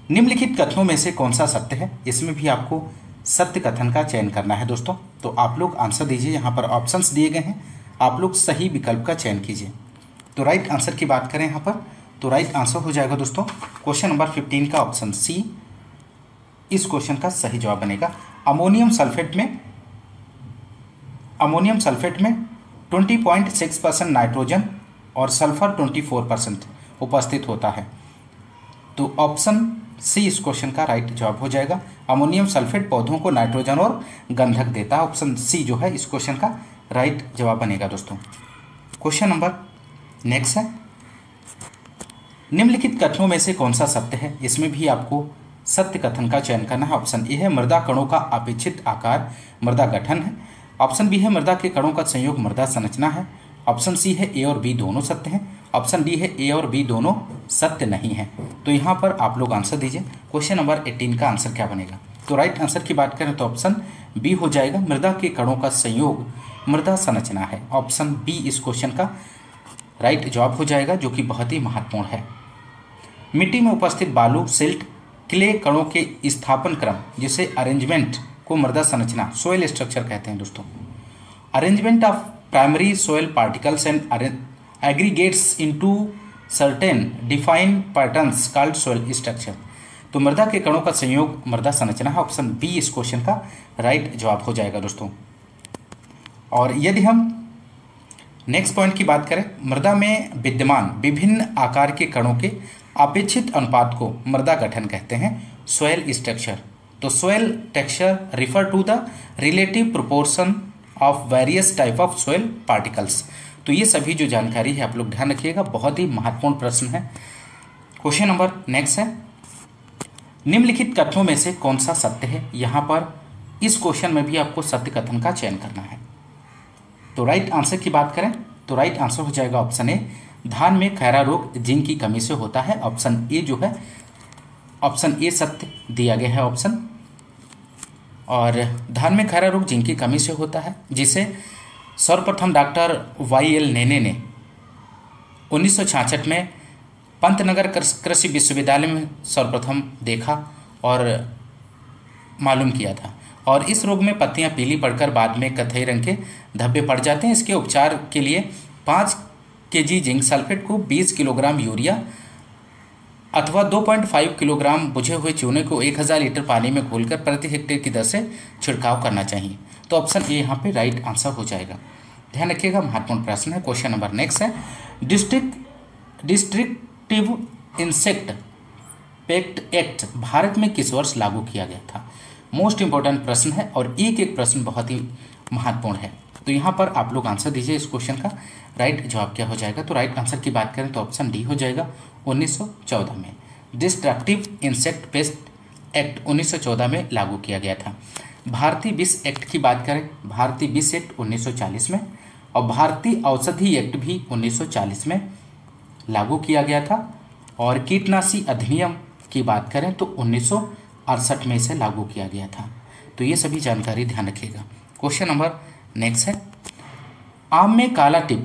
निम्नलिखित कथनों में से कौन सा सत्य है। इसमें भी आपको सत्य कथन का चयन करना है दोस्तों। तो आप लोग आंसर दीजिए। यहाँ पर ऑप्शंस दिए गए हैं, आप लोग सही विकल्प का चयन कीजिए। तो राइट आंसर की बात करें यहाँ पर तो राइट आंसर हो जाएगा दोस्तों क्वेश्चन नंबर 15 का ऑप्शन सी इस क्वेश्चन का सही जवाब बनेगा। अमोनियम सल्फेट में 20.6% नाइट्रोजन और सल्फर 24% उपस्थित होता है। तो ऑप्शन सी इस क्वेश्चन का राइट जवाब हो जाएगा। अमोनियम सल्फेट पौधों को नाइट्रोजन और गंधक देता है। ऑप्शन सी जो है इस क्वेश्चन का राइट जवाब बनेगा दोस्तों। क्वेश्चन नंबर नेक्स्ट है, निम्नलिखित कथनों में से कौन सा सत्य है। इसमें भी आपको सत्य कथन का चयन करना है। ऑप्शन ए है मृदा कणों का अपेक्षित आकार मृदा गठन है। ऑप्शन बी है मृदा के कणों का संयोग मृदा संरचना है। ऑप्शन सी है ए और बी दोनों सत्य हैं। ऑप्शन डी है ए और बी दोनों सत्य नहीं है। तो यहाँ पर आप लोग आंसर दीजिए। क्वेश्चन नंबर 18 का आंसर क्या बनेगा। तो राइट आंसर की बात करें तो ऑप्शन बी हो जाएगा, मृदा के कणों का संयोग मृदा संरचना है। ऑप्शन बी इस क्वेश्चन का राइट जवाब हो जाएगा, जो कि बहुत ही महत्वपूर्ण है। मिट्टी में उपस्थित बालू, सिल्ट, क्ले कणों के स्थापन क्रम जिसे अरेंजमेंट को मृदा संरचना सोयल स्ट्रक्चर कहते हैं दोस्तों। Arrangement of primary soil particles and aggregates into certain defined patterns called soil structure. तो मृदा के कणों का संयोग मृदा संरचना है। ऑप्शन बी इस क्वेश्चन का राइट जवाब हो जाएगा दोस्तों। और यदि हम नेक्स्ट पॉइंट की बात करें, मृदा में विद्यमान विभिन्न आकार के कणों के अपेक्षित अनुपात को मृदा गठन कहते हैं, सोयल स्ट्रक्चर। तो soil texture refer to the relative proportion of various type of soil particles. तो ये सभी जो जानकारी है आप लोग ध्यान रखिएगा, बहुत ही महत्वपूर्ण प्रश्न है। क्वेश्चन नंबर नेक्स्ट है, निम्नलिखित कथनों में से कौन सा सत्य है। यहाँ पर इस क्वेश्चन में भी आपको सत्य कथन का चयन करना है। तो राइट आंसर की बात करें तो राइट आंसर हो जाएगा ऑप्शन ए, धान में खैरा रोग जिंक की कमी से होता है। ऑप्शन ए जो है ऑप्शन ए सत्य दिया गया है ऑप्शन। और धान में खैरा रोग जिंक की कमी से होता है, जिसे सर्वप्रथम डॉक्टर वाई.एल. नेने ने 1966 में पंतनगर कृषि विश्वविद्यालय में सर्वप्रथम देखा और मालूम किया था। और इस रोग में पत्तियां पीली पड़कर बाद में कथई रंग के धब्बे पड़ जाते हैं। इसके उपचार के लिए 5 kg जिंक सल्फेट को 20 किलोग्राम यूरिया अथवा 2.5 किलोग्राम बुझे हुए चूने को 1000 लीटर पानी में घोलकर प्रति हेक्टेयर की दर से छिड़काव करना चाहिए। तो ऑप्शन ए यहाँ पे राइट आंसर हो जाएगा। ध्यान रखिएगा, महत्वपूर्ण प्रश्न है। क्वेश्चन नंबर नेक्स्ट है, डिस्ट्रिक्टिव इंसेक्ट पेस्ट एक्ट भारत में किस वर्ष लागू किया गया था। मोस्ट इंपॉर्टेंट प्रश्न है और एक एक प्रश्न बहुत ही महत्वपूर्ण है। तो यहाँ पर आप लोग आंसर दीजिए। इस क्वेश्चन का राइट जवाब क्या हो जाएगा। तो राइट आंसर की बात करें तो ऑप्शन डी हो जाएगा, 1914 में डिस्ट्रक्टिव इंसेक्ट पेस्ट एक्ट 1914 में लागू किया गया था। भारतीय विष एक्ट की बात करें, भारतीय विष एक्ट 1940 में और भारतीय औषधि एक्ट भी 1940 में लागू किया गया था। और कीटनाशी अधिनियम की बात करें तो 1968 में इसे लागू किया गया था। तो ये सभी जानकारी ध्यान रखिएगा। क्वेश्चन नंबर नेक्स्ट है, आम में काला टिप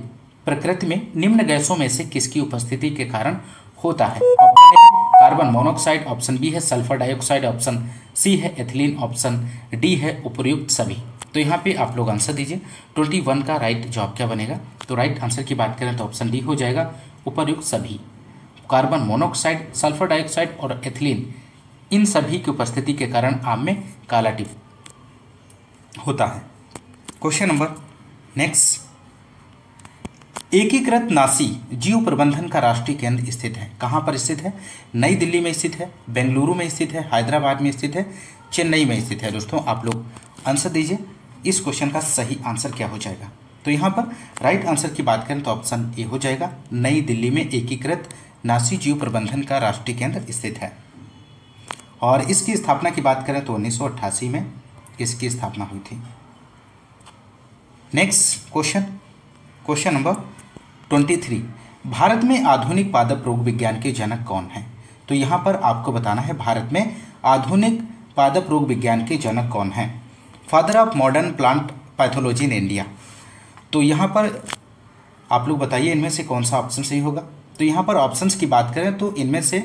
प्रकृति में निम्न गैसों में से किसकी उपस्थिति के कारण होता है। Option A carbon monoxide, option B है सल्फर डाइऑक्साइड, ऑप्शन सी है एथिलीन, ऑप्शन डी है उपर्युक्त सभी। तो यहाँ पे आप लोग आंसर दीजिए 21 का राइट जवाब क्या बनेगा। तो राइट आंसर की बात करें तो ऑप्शन डी हो जाएगा उपर्युक्त सभी। कार्बन मोनोऑक्साइड, सल्फर डाइऑक्साइड और एथिलीन, इन सभी की उपस्थिति के कारण आम में काला टिप होता है। क्वेश्चन नंबर नेक्स्ट, एकीकृत नासी जीव प्रबंधन का राष्ट्रीय केंद्र स्थित है, कहाँ पर स्थित है? नई दिल्ली में स्थित है, बेंगलुरु में स्थित है, हैदराबाद में स्थित है, चेन्नई में स्थित है। दोस्तों आप लोग आंसर दीजिए, इस क्वेश्चन का सही आंसर क्या हो जाएगा। तो यहाँ पर राइट आंसर की बात करें तो ऑप्शन ए हो जाएगा, नई दिल्ली में एकीकृत नासी जीव प्रबंधन का राष्ट्रीय केंद्र स्थित है। और इसकी स्थापना की बात करें तो 1988 में इसकी स्थापना हुई थी। Next question, question number 23, Bharat में आधुनिक पादप रोग विज्ञान के जनक कौन है? तो यहाँ पर आपको बताना है भारत में आधुनिक पादप रोग विज्ञान के जनक कौन है। Father of modern plant pathology in India. तो यहाँ पर आप लोग बताइए इनमें से कौन सा ऑप्शन सही होगा। तो यहाँ पर ऑप्शंस की बात करें तो इनमें से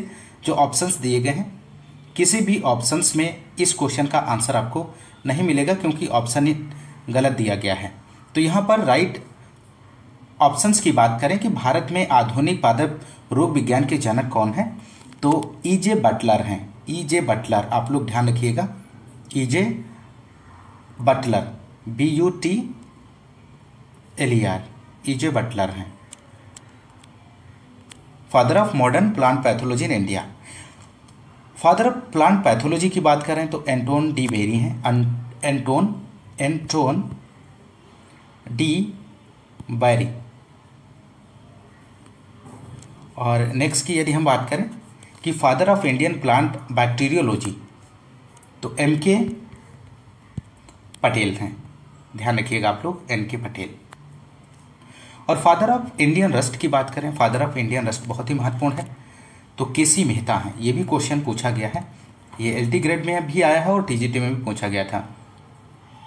जो ऑप्शंस दिए गए हैं किसी भी ऑप्शंस में इस क्वेश्चन का आंसर आपको नहीं मिलेगा, क्योंकि ऑप्शन ही गलत दिया गया है। तो यहाँ पर राइट ऑप्शंस की बात करें कि भारत में आधुनिक पादप रोग विज्ञान के जनक कौन है, तो ईजे बटलर हैं। ईजे बटलर, आप लोग ध्यान रखिएगा, E J Butler, BUTLER, E J Butler हैं father of modern plant pathology in India. Father of plant pathology की बात करें तो एंटोन डी बेरी हैं, एंटोन डी बेरी। और नेक्स्ट की यदि हम बात करें कि father of Indian plant bacteriology तो MK पटेल हैं, ध्यान रखिएगा आप लोग, MK पटेल। और फादर ऑफ इंडियन रस्ट की बात करें, फादर ऑफ इंडियन रस्ट बहुत ही महत्वपूर्ण है, तो KC मेहता हैं। ये भी क्वेश्चन पूछा गया है, ये LT ग्रेड में भी आया है और TGT में भी पूछा गया था।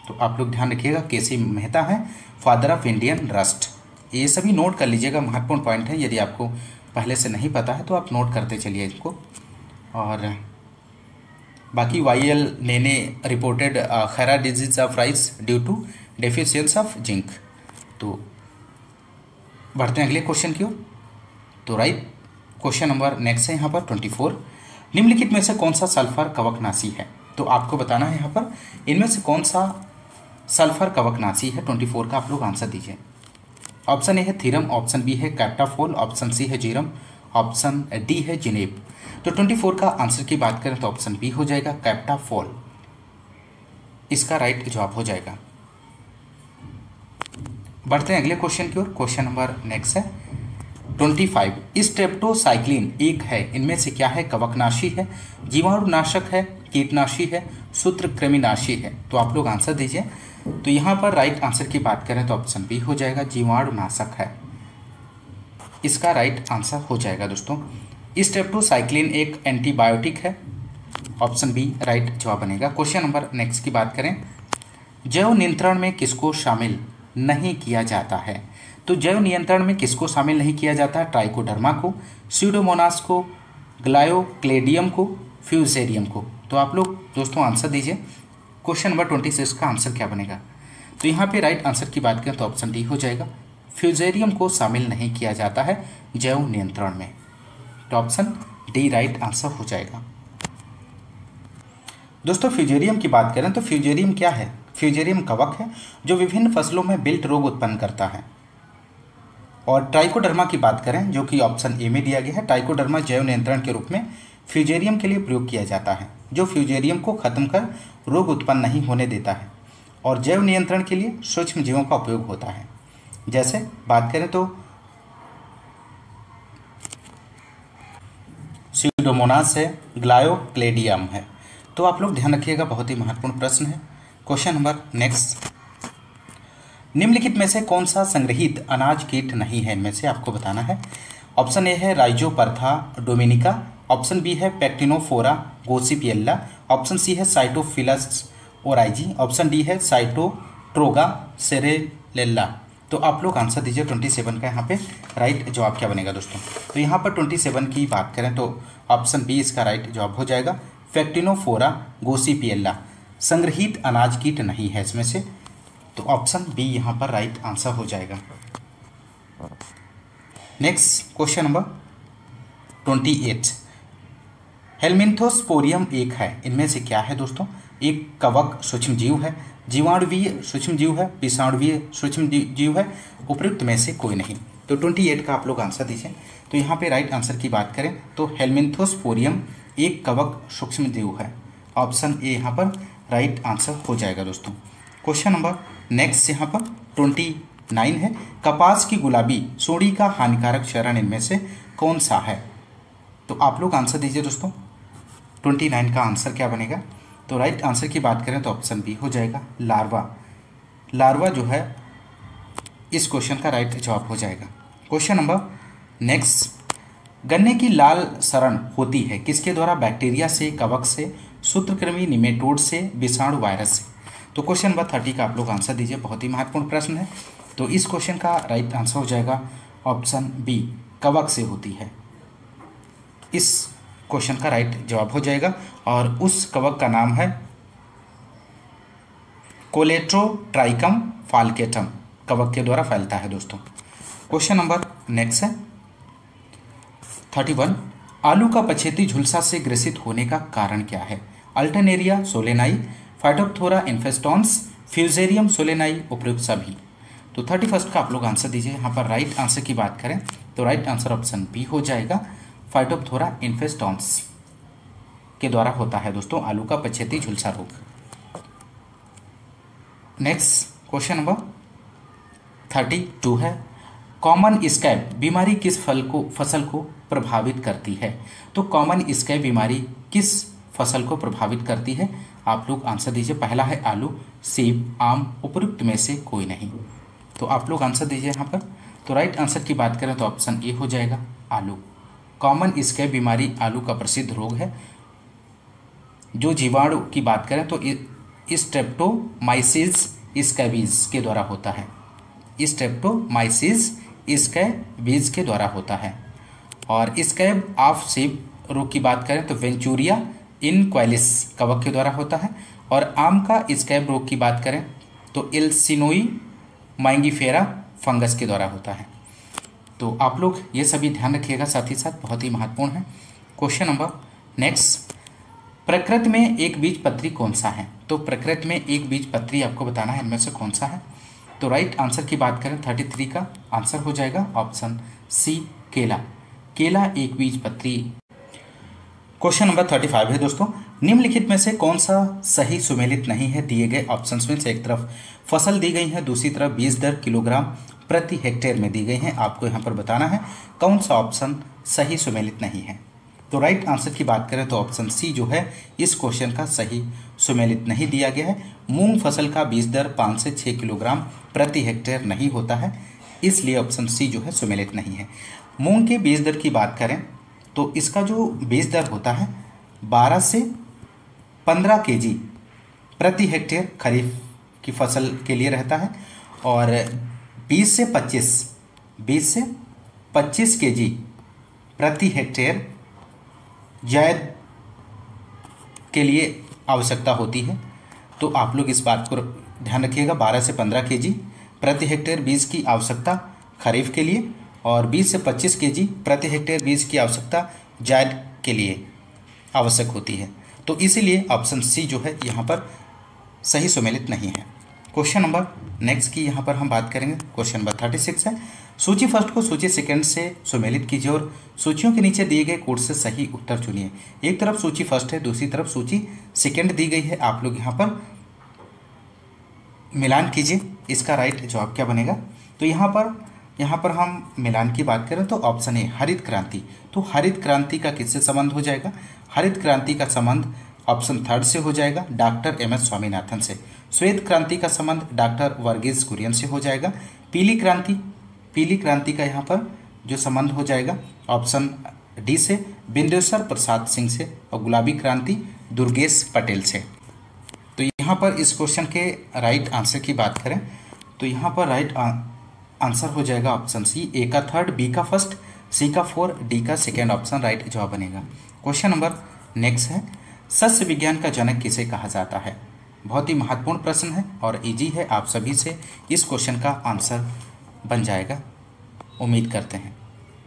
तो आप लोग ध्यान रखिएगा, KC मेहता हैं फादर ऑफ इंडियन रस्ट। ये सभी नोट कर लीजिएगा, महत्वपूर्ण पॉइंट है। यदि आपको पहले से नहीं पता है तो आप नोट करते चलिए इसको। और बाकी YL नेने reported Khaira disease of rice due to deficiency of zinc. तो बढ़ते हैं अगले क्वेश्चन की ओर। तो राइट क्वेश्चन नंबर नेक्स्ट है यहाँ पर 24, निम्नलिखित में से कौन सा सल्फर कवकनाशी है? तो आपको बताना है यहाँ पर इनमें से कौन सा सल्फर कवकनाशी है। 24 का आप लोग आंसर दीजिए। ऑप्शन ए है थीरम, ऑप्शन बी है कैप्टाफोल, ऑप्शन सी है जीरम, ऑप्शन डी है जिनेब। तो 24 का आंसर की बात करें तो ऑप्शन बी हो जाएगा कैप्टाफोल, इसका राइट जवाब हो जाएगा। बढ़ते हैं अगले क्वेश्चन की ओर। क्वेश्चन नंबर नेक्स्ट है 25, स्ट्रेप्टोसाइक्लिन एक है, इनमें से क्या है? कवकनाशी है, जीवाणुनाशक है, कीटनाशी है, सूत्रकृमिनाशी है। तो आप लोग आंसर दीजिए। तो यहाँ पर राइट आंसर की बात करें तो ऑप्शन बी हो जाएगा, जीवाणुनाशक है, इसका राइट आंसर हो जाएगा। दोस्तों स्ट्रेप्टोसाइक्लिन एक एंटीबायोटिक है, ऑप्शन बी राइट जवाब बनेगा। क्वेश्चन नंबर नेक्स्ट की बात करें, जैव नियंत्रण में किसको शामिल नहीं किया जाता है? तो जैव नियंत्रण में किसको शामिल नहीं किया जाता है? ट्राइकोडर्मा को, स्यूडोमोनास को, ग्लायोक्लेडियम को, फ्यूजेरियम को। तो आप लोग दोस्तों आंसर दीजिए। क्वेश्चन नंबर 26 का आंसर क्या बनेगा? तो यहाँ पे राइट आंसर की बात करें तो ऑप्शन डी हो जाएगा, फ्यूजेरियम को शामिल नहीं किया जाता है जैव नियंत्रण में। तो ऑप्शन डी राइट आंसर हो जाएगा। दोस्तों फ्यूजेरियम की बात करें तो फ्यूजेरियम क्या है? फ्यूजेरियम कवक है जो विभिन्न फसलों में बिल्ट रोग उत्पन्न करता है। और ट्राइकोडर्मा की बात करें जो कि ऑप्शन ए में दिया गया है, ट्राइकोडर्मा जैव नियंत्रण के रूप में फ्यूजेरियम के लिए प्रयोग किया जाता है, जो फ्यूजेरियम को खत्म कर रोग उत्पन्न नहीं होने देता है। और जैव नियंत्रण के लिए सूक्ष्म जीवों का उपयोग होता है। जैसे बात करें तो स्यूडोमोनास है, ग्लायोक्लेडियम है। तो आप लोग ध्यान रखिएगा, बहुत ही महत्वपूर्ण प्रश्न है। क्वेश्चन नंबर नेक्स्ट, निम्नलिखित में से कौन सा संग्रहित अनाज कीट नहीं है? इनमें से आपको बताना है। ऑप्शन ए है राइजोपरथा डोमिनिका, ऑप्शन बी है पैक्टिनोफोरा गोसिपिएला, ऑप्शन सी है साइटोफिलस ओराइजी, ऑप्शन डी है साइटोट्रोगा सेरेलेला। तो आप लोग आंसर दीजिए 27 का यहाँ पे राइट जवाब क्या बनेगा दोस्तों। तो यहाँ पर 27 की बात करें तो ऑप्शन बी इसका राइट जवाब हो जाएगा। फैक्टिनोफोरा गोसिपिएला संग्रहित अनाज कीट नहीं है इसमें से, तो ऑप्शन बी यहाँ पर राइट आंसर हो जाएगा। नेक्स्ट क्वेश्चन नंबर 28, हेलमिन्थोस्पोरियम एक है, इनमें से क्या है दोस्तों। एक कवक सूक्ष्म जीव है, जीवाणुवीय सूक्ष्म जीव है, विषाणुवीय सूक्ष्म जीव है, उपयुक्त में से कोई नहीं। तो 28 का आप लोग आंसर दीजिए। तो यहाँ पे राइट आंसर की बात करें तो हेलमिन्थोस्पोरियम एक कवक सूक्ष्म जीव है, ऑप्शन ए यहाँ पर राइट आंसर हो जाएगा दोस्तों। क्वेश्चन नंबर नेक्स्ट यहाँ पर 29 है, कपास की गुलाबी सोडी का हानिकारक चरण इनमें से कौन सा है। तो आप लोग आंसर दीजिए दोस्तों। 29 का आंसर क्या बनेगा। तो राइट आंसर की बात करें तो ऑप्शन बी हो जाएगा लार्वा। लार्वा जो है इस क्वेश्चन का राइट जवाब हो जाएगा। क्वेश्चन नंबर नेक्स्ट, गन्ने की लाल सरण होती है किसके द्वारा। बैक्टीरिया से, कवक से, सूत्रकृमि, निमेटोड से, विषाणु वायरस से। तो क्वेश्चन नंबर 30 का आप लोग आंसर दीजिए, बहुत ही महत्वपूर्ण प्रश्न है। तो इस क्वेश्चन का राइट आंसर हो जाएगा ऑप्शन बी, कवक से होती है। इस क्वेश्चन का राइट जवाब हो जाएगा और उस कवक का नाम है कोलेट्रोट्राइकम फाल्केटम, कवक के द्वारा फैलता है दोस्तों। क्वेश्चन नंबर नेक्स्ट है 31, आलू का पछेती झुलसा से ग्रसित होने का कारण क्या है। Alternaria solani, Phytophthora इन्फेस्टॉन्स, fusarium solani, उपयुक्त सभी। तो 31 का आप लोग आंसर दीजिए। यहाँ पर राइट आंसर की बात करें तो राइट आंसर ऑप्शन बी हो जाएगा, फाइटोप्थोरा इन्फेस्टॉन्स के द्वारा होता है दोस्तों आलू का पछेती झुलसा रोग। नेक्स्ट क्वेश्चन नंबर 32 है, कॉमन स्कैब बीमारी किस फसल को प्रभावित करती है। तो कॉमन स्कैब बीमारी किस फसल को प्रभावित करती है, आप लोग आंसर दीजिए। पहला है आलू, सेब, आम, उपयुक्त में से कोई नहीं। तो आप लोग आंसर दीजिए यहाँ पर। तो राइट आंसर की बात करें तो ऑप्शन ए हो जाएगा आलू। कॉमन स्कैब बीमारी आलू का प्रसिद्ध रोग है। जो जीवाणु की बात करें तो स्ट्रेप्टोमाइसिस स्कैबीज के द्वारा होता है। स्ट्रेप्टोमाइसिस स्कैबीज के द्वारा होता है। और स्कैब ऑफ सेब रोग की बात करें तो वेंचूरिया इनक्वालिस कवक के द्वारा होता है। और आम का स्कैब रोग की बात करें तो एल्सिनोई मैंगीफेरा फंगस के द्वारा होता है। तो आप लोग ये सभी ध्यान रखिएगा, साथ ही साथ बहुत ही महत्वपूर्ण है। क्वेश्चन नंबर नेक्स्ट, प्रकृति में एक बीजपत्री कौन सा है। तो प्रकृति में एक बीजपत्री आपको बताना है इनमें से कौन सा है। तो राइट आंसर की बात करें 33 का आंसर हो जाएगा ऑप्शन सी, केला। केला एक बीजपत्री। क्वेश्चन नंबर 35 है दोस्तों, निम्नलिखित में से कौन सा सही सुमेलित नहीं है। दिए गए ऑप्शंस में से एक तरफ फसल दी गई है, दूसरी तरफ बीज दर किलोग्राम प्रति हेक्टेयर में दी गई है। आपको यहाँ पर बताना है कौन सा ऑप्शन सही सुमेलित नहीं है। तो राइट आंसर की बात करें तो ऑप्शन सी जो है इस क्वेश्चन का सही सुमेलित नहीं दिया गया है। मूंग फसल का बीज दर 5 से 6 किलोग्राम प्रति हेक्टेयर नहीं होता है, इसलिए ऑप्शन सी जो है सुमेलित नहीं है। मूंग के बीज दर की बात करें तो इसका जो बीज दर होता है 12 से 15 केजी प्रति हेक्टेयर खरीफ की फसल के लिए रहता है। और 20 से 25 केजी प्रति हेक्टेयर जायद के लिए आवश्यकता होती है। तो आप लोग इस बात को ध्यान रखिएगा, 12 से 15 केजी प्रति हेक्टेयर बीज की आवश्यकता खरीफ के लिए और 20 से 25 केजी प्रति हेक्टेयर बीज की आवश्यकता जायद के लिए आवश्यक होती है। तो इसीलिए ऑप्शन सी जो है यहाँ पर सही सुमेलित नहीं है। क्वेश्चन नंबर नेक्स्ट की यहाँ पर हम बात करेंगे। क्वेश्चन नंबर 36 है, सूची फर्स्ट को सूची सेकंड से सुमेलित कीजिए और सूचियों के नीचे दिए गए कोड से सही उत्तर चुनिए। एक तरफ सूची फर्स्ट है, दूसरी तरफ सूची सेकंड दी गई है। आप लोग यहाँ पर मिलान कीजिए, इसका राइट जवाब क्या बनेगा। तो यहाँ पर हम मिलान की बात करें तो ऑप्शन ए हरित क्रांति। तो हरित क्रांति का किससे संबंध हो जाएगा। हरित क्रांति का संबंध ऑप्शन थर्ड से हो जाएगा, डॉक्टर एम एस स्वामीनाथन से। श्वेत क्रांति का संबंध डॉक्टर वर्गीज कुरियन से हो जाएगा। पीली क्रांति का यहाँ पर जो संबंध हो जाएगा ऑप्शन डी से, बिंदेश्वर प्रसाद सिंह से। और गुलाबी क्रांति दुर्गेश पटेल से। तो यहाँ पर इस क्वेश्चन के राइट आंसर की बात करें तो यहाँ पर आंसर हो जाएगा ऑप्शन सी, ए का थर्ड, बी का फर्स्ट, सी का फोर, डी का सेकेंड ऑप्शन राइट जवाब बनेगा। क्वेश्चन नंबर नेक्स्ट है, सस्य विज्ञान का जनक किसे कहा जाता है। बहुत ही महत्वपूर्ण प्रश्न है और इजी है, आप सभी से इस क्वेश्चन का आंसर बन जाएगा, उम्मीद करते हैं।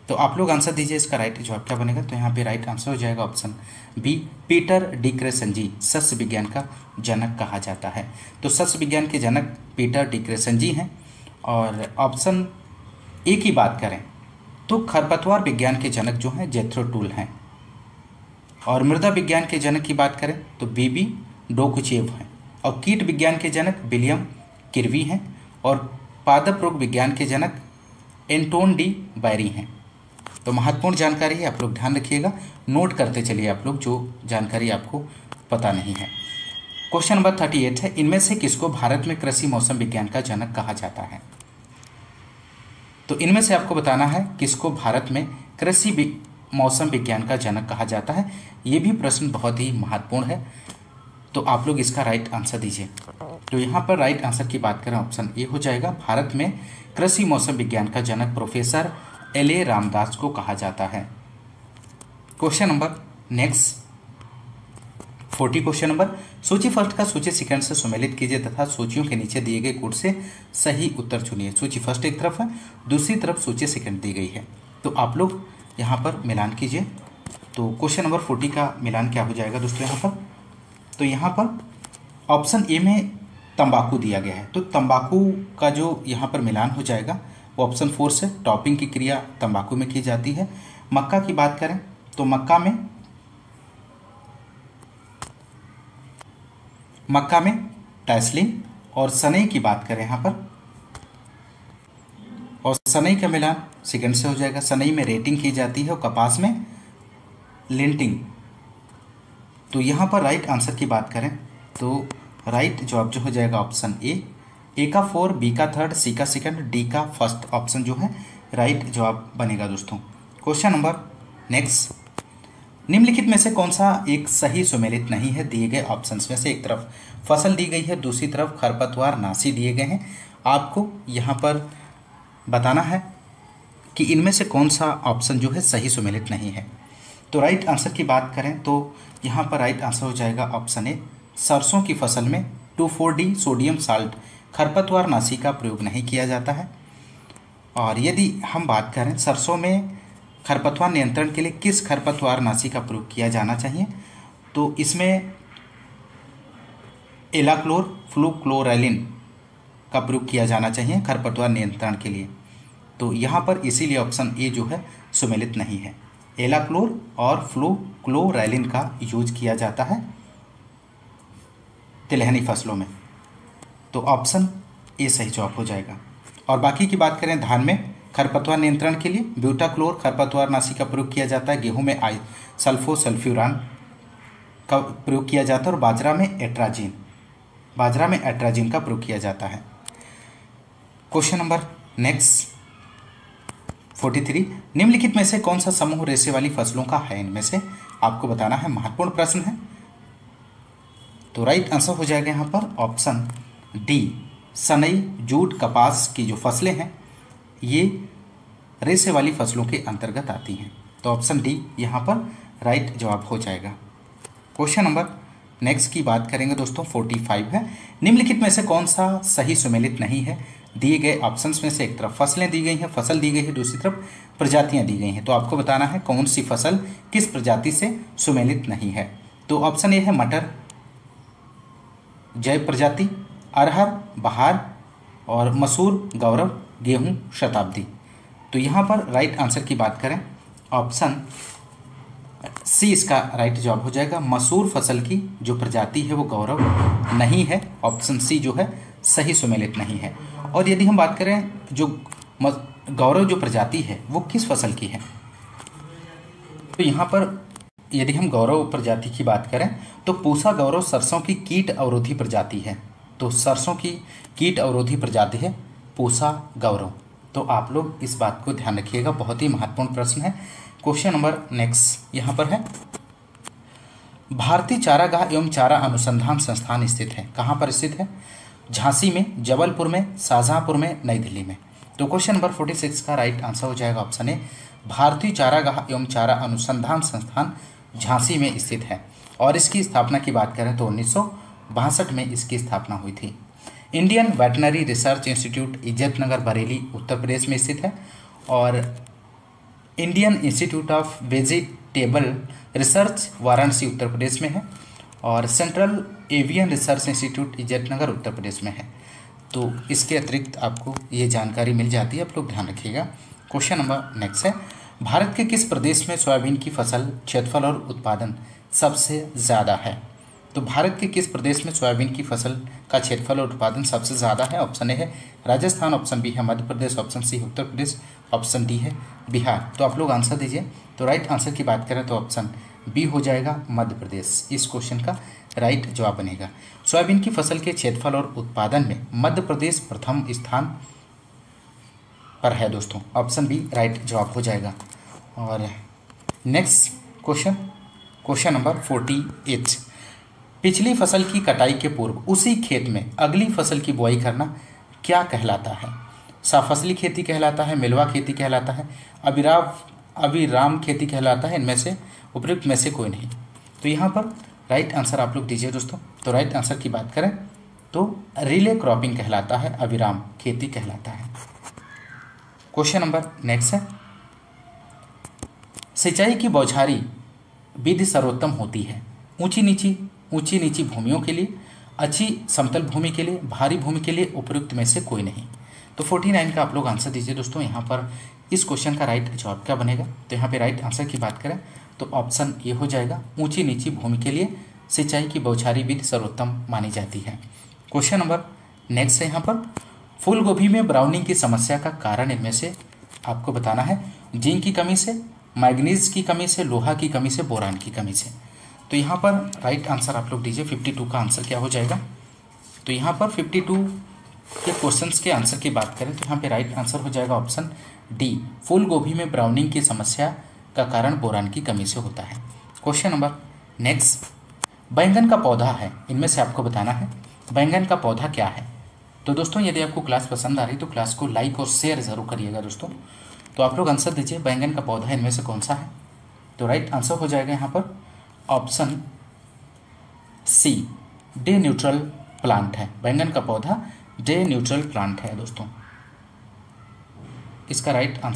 तो आप लोग आंसर दीजिए, इसका राइट जवाब क्या बनेगा। तो यहाँ पे राइट आंसर हो जाएगा ऑप्शन बी, पीटर डी क्रेसेंजी सस्य विज्ञान का जनक कहा जाता है। तो सस्य विज्ञान के जनक पीटर डी क्रेसेंजी हैं। और ऑप्शन ए की बात करें तो खरपतवार विज्ञान के जनक जो हैं जेथ्रो टूल हैं। और मृदा विज्ञान के जनक की बात करें तो बीबी डोकुचेव हैं। और कीट विज्ञान के जनक विलियम किर्वी हैं। और पादप रोग विज्ञान के जनक एंटोन डी बैरी हैं। तो महत्वपूर्ण जानकारी है, आप लोग ध्यान रखिएगा, नोट करते चलिए आप लोग जो जानकारी आपको पता नहीं है। क्वेश्चन नंबर 38 है, इनमें से किसको भारत में कृषि मौसम विज्ञान का जनक कहा जाता है। तो इनमें से आपको बताना है किसको भारत में कृषि मौसम विज्ञान का जनक कहा जाता है। ये भी प्रश्न बहुत ही महत्वपूर्ण है, तो आप लोग इसका राइट आंसर दीजिए। तो यहाँ पर राइट आंसर की बात करें ऑप्शन ए हो जाएगा, भारत में कृषि मौसम विज्ञान का जनक प्रोफेसर एल.ए. रामदास को कहा जाता है। Question number next 40 question number, सूची फर्स्ट का सूची सेकंड से सुमेलित कीजिए तथा सूचियों के नीचे दिए गए कोड से सही उत्तर चुनिए। सूची फर्स्ट एक तरफ है, दूसरी तरफ सूची सेकंड दी गई है, तो आप लोग यहाँ पर मिलान कीजिए। तो क्वेश्चन नंबर 40 का मिलान क्या हो जाएगा दोस्तों यहाँ पर। तो यहाँ पर ऑप्शन ए में तंबाकू दिया गया है, तो तंबाकू का जो यहाँ पर मिलान हो जाएगा वो ऑप्शन 4 से, टॉपिंग की क्रिया तंबाकू में की जाती है। मक्का की बात करें तो मक्का में टैसलिंग। और सनई की बात करें यहाँ पर, और सनई का मिलान सेकंड से हो जाएगा, सनई में रेटिंग की जाती है और कपास में लिंटिंग। तो यहाँ पर राइट आंसर की बात करें तो राइट जवाब जो हो जाएगा ऑप्शन ए का 4, बी का थर्ड, सी का सेकंड, डी का फर्स्ट ऑप्शन जो है राइट जवाब बनेगा दोस्तों। क्वेश्चन नंबर नेक्स्ट, निम्नलिखित में से कौन सा एक सही सुमेलित नहीं है दिए गए ऑप्शंस में से। एक तरफ फसल दी गई है, दूसरी तरफ खरपतवार नाशी दिए गए हैं। आपको यहाँ पर बताना है कि इनमें से कौन सा ऑप्शन जो है सही सुमेलित नहीं है। तो राइट आंसर की बात करें तो यहाँ पर राइट आंसर हो जाएगा ऑप्शन ए, सरसों की फसल में 2,4-D सोडियम साल्ट खरपतवार नाशी का प्रयोग नहीं किया जाता है। और यदि हम बात करें सरसों में खरपतवार नियंत्रण के लिए किस खरपतवार नाशी का प्रयोग किया जाना चाहिए, तो इसमें एलाक्लोर फ्लूक्लोरालिन का प्रयोग किया जाना चाहिए खरपतवार नियंत्रण के लिए। तो यहाँ पर इसीलिए ऑप्शन ए जो है सुमेलित नहीं है, एलाक्लोर और फ्लूक्लोरालिन का यूज किया जाता है तिलहनी फसलों में। तो ऑप्शन ए सही जवाब हो जाएगा। और बाकी की बात करें, धान में खरपतवार नियंत्रण के लिए ब्यूटाक्लोर खरपतवार नाशी का प्रयोग किया जाता है, गेहूं में सल्फोसल्फ्यूरान का प्रयोग किया जाता है, और बाजरा में एट्राजिन का प्रयोग किया जाता है। क्वेश्चन नंबर नेक्स्ट 43, निम्नलिखित में से कौन सा समूह रेशे वाली फसलों का है, इनमें से आपको बताना है, महत्वपूर्ण प्रश्न है। तो राइट आंसर हो जाएगा यहाँ पर ऑप्शन डी, सनई, जूट, कपास की जो फसलें हैं ये रेशे वाली फसलों के अंतर्गत आती हैं। तो ऑप्शन डी यहाँ पर राइट जवाब हो जाएगा। क्वेश्चन नंबर नेक्स्ट की बात करेंगे दोस्तों 45 है, निम्नलिखित में से कौन सा सही सुमेलित नहीं है दिए गए ऑप्शंस में से। एक तरफ फसलें दी गई हैं, फसल दी गई है, दूसरी तरफ प्रजातियां दी गई हैं। तो आपको बताना है कौन सी फसल किस प्रजाति से सुमेलित नहीं है। तो ऑप्शन ए है मटर, जय प्रजाति, अरहर, बहार, और मसूर, गौरव, गेहूं, शताब्दी। तो यहाँ पर राइट आंसर की बात करें ऑप्शन सी इसका राइट जवाब हो जाएगा, मसूर फसल की जो प्रजाति है वो गौरव नहीं है, ऑप्शन सी जो है सही सुमेलित नहीं है। और यदि हम बात करें जो गौरव जो प्रजाति है वो किस फसल की है, तो यहाँ पर यदि हम गौरव प्रजाति की बात करें तो पूसा गौरव सरसों की कीट अवरोधी प्रजाति है। तो सरसों की कीट अवरोधी प्रजाति है पूसा गौरव। तो आप लोग इस बात को ध्यान रखिएगा, बहुत ही महत्वपूर्ण प्रश्न है। क्वेश्चन नंबर नेक्स्ट यहाँ पर है, भारतीय चारागाह एवं चारा अनुसंधान संस्थान स्थित है, कहाँ पर स्थित है। झांसी में, जबलपुर में, शाहजहांपुर में, नई दिल्ली में। तो क्वेश्चन नंबर 46 का राइट आंसर हो जाएगा ऑप्शन ए, भारतीय चारागाह एवं चारा अनुसंधान संस्थान झांसी में स्थित है। और इसकी स्थापना की बात करें तो 1962 में इसकी स्थापना हुई थी। Indian veterinary research institute Izzatnagar Bareilly Uttar Pradesh में स्थित है। और Indian institute of vegetable research Varanasi Uttar Pradesh में है। और central avian research institute Izzatnagar Uttar Pradesh में है। तो इसके अतिरिक्त आपको ये जानकारी मिल जाती है, आप लोग ध्यान रखिएगा। क्वेश्चन नंबर नेक्स्ट है, भारत के किस प्रदेश में सोयाबीन की फसल क्षेत्रफल और उत्पादन सबसे ज़्यादा है? तो भारत के किस प्रदेश में सोयाबीन की फसल का क्षेत्रफल और उत्पादन सबसे ज़्यादा है? ऑप्शन ए है राजस्थान, ऑप्शन बी है Madhya Pradesh, option C Uttar Pradesh, option D है बिहार। तो आप लोग आंसर दीजिए। तो राइट आंसर की बात करें तो ऑप्शन बी हो जाएगा मध्य प्रदेश, इस क्वेश्चन का राइट जवाब बनेगा। सोयाबीन की फसल के क्षेत्रफल और उत्पादन में मध्य प्रदेश प्रथम स्थान पर है दोस्तों, ऑप्शन बी राइट जवाब हो जाएगा। और नेक्स्ट क्वेश्चन, क्वेश्चन नंबर 48, पिछली फसल की कटाई के पूर्व उसी खेत में अगली फसल की बुआई करना क्या कहलाता है? साफसली खेती कहलाता है, मिलवा खेती कहलाता है, अभिराम खेती कहलाता है, इनमें से उपयुक्त में से कोई नहीं। तो यहाँ पर राइट आंसर आप लोग दीजिए दोस्तों। तो राइट आंसर की बात करें तो रिले क्रॉपिंग कहलाता है, अभिराम खेती कहलाता है। क्वेश्चन नंबर नेक्स्ट है, सिंचाई की बौछारी विधि सर्वोत्तम होती है ऊंची नीची भूमियों के लिए, अच्छी समतल भूमि के लिए, भारी भूमि के लिए, उपयुक्त में से कोई नहीं। तो 49 का आप लोग आंसर दीजिए दोस्तों। यहाँ पर इस क्वेश्चन का राइट जवाब क्या बनेगा? तो यहाँ पे राइट आंसर की बात करें तो ऑप्शन ए हो जाएगा, ऊंची नीची भूमि के लिए सिंचाई की बौछारी विधि सर्वोत्तम मानी जाती है। क्वेश्चन नंबर नेक्स्ट है, यहाँ पर फूल गोभी में ब्राउनिंग की समस्या का कारण इनमें से आपको बताना है। जिंक की कमी से, मैग्नीज की कमी से, लोहा की कमी से, बोरान की कमी से। तो यहाँ पर राइट आंसर आप लोग दीजिए। 52 का आंसर क्या हो जाएगा? तो यहाँ पर 52 के क्वेश्चंस के आंसर की बात करें तो यहाँ पे राइट आंसर हो जाएगा ऑप्शन डी, फूल गोभी में ब्राउनिंग की समस्या का कारण बोरान की कमी से होता है। क्वेश्चन नंबर नेक्स्ट, बैंगन का पौधा है, इनमें से आपको बताना है बैंगन का पौधा क्या है। तो दोस्तों यदि आपको क्लास पसंद आ रही तो क्लास को लाइक और शेयर ज़रूर करिएगा दोस्तों। तो आप लोग आंसर दीजिए, बैंगन का पौधा इनमें से कौन सा है? तो राइट आंसर हो जाएगा यहाँ पर option C, day neutral plant है। बैंगन का पौधा डे न्यूट्रल प्लांट है दोस्तों, इसका राइट आंसर।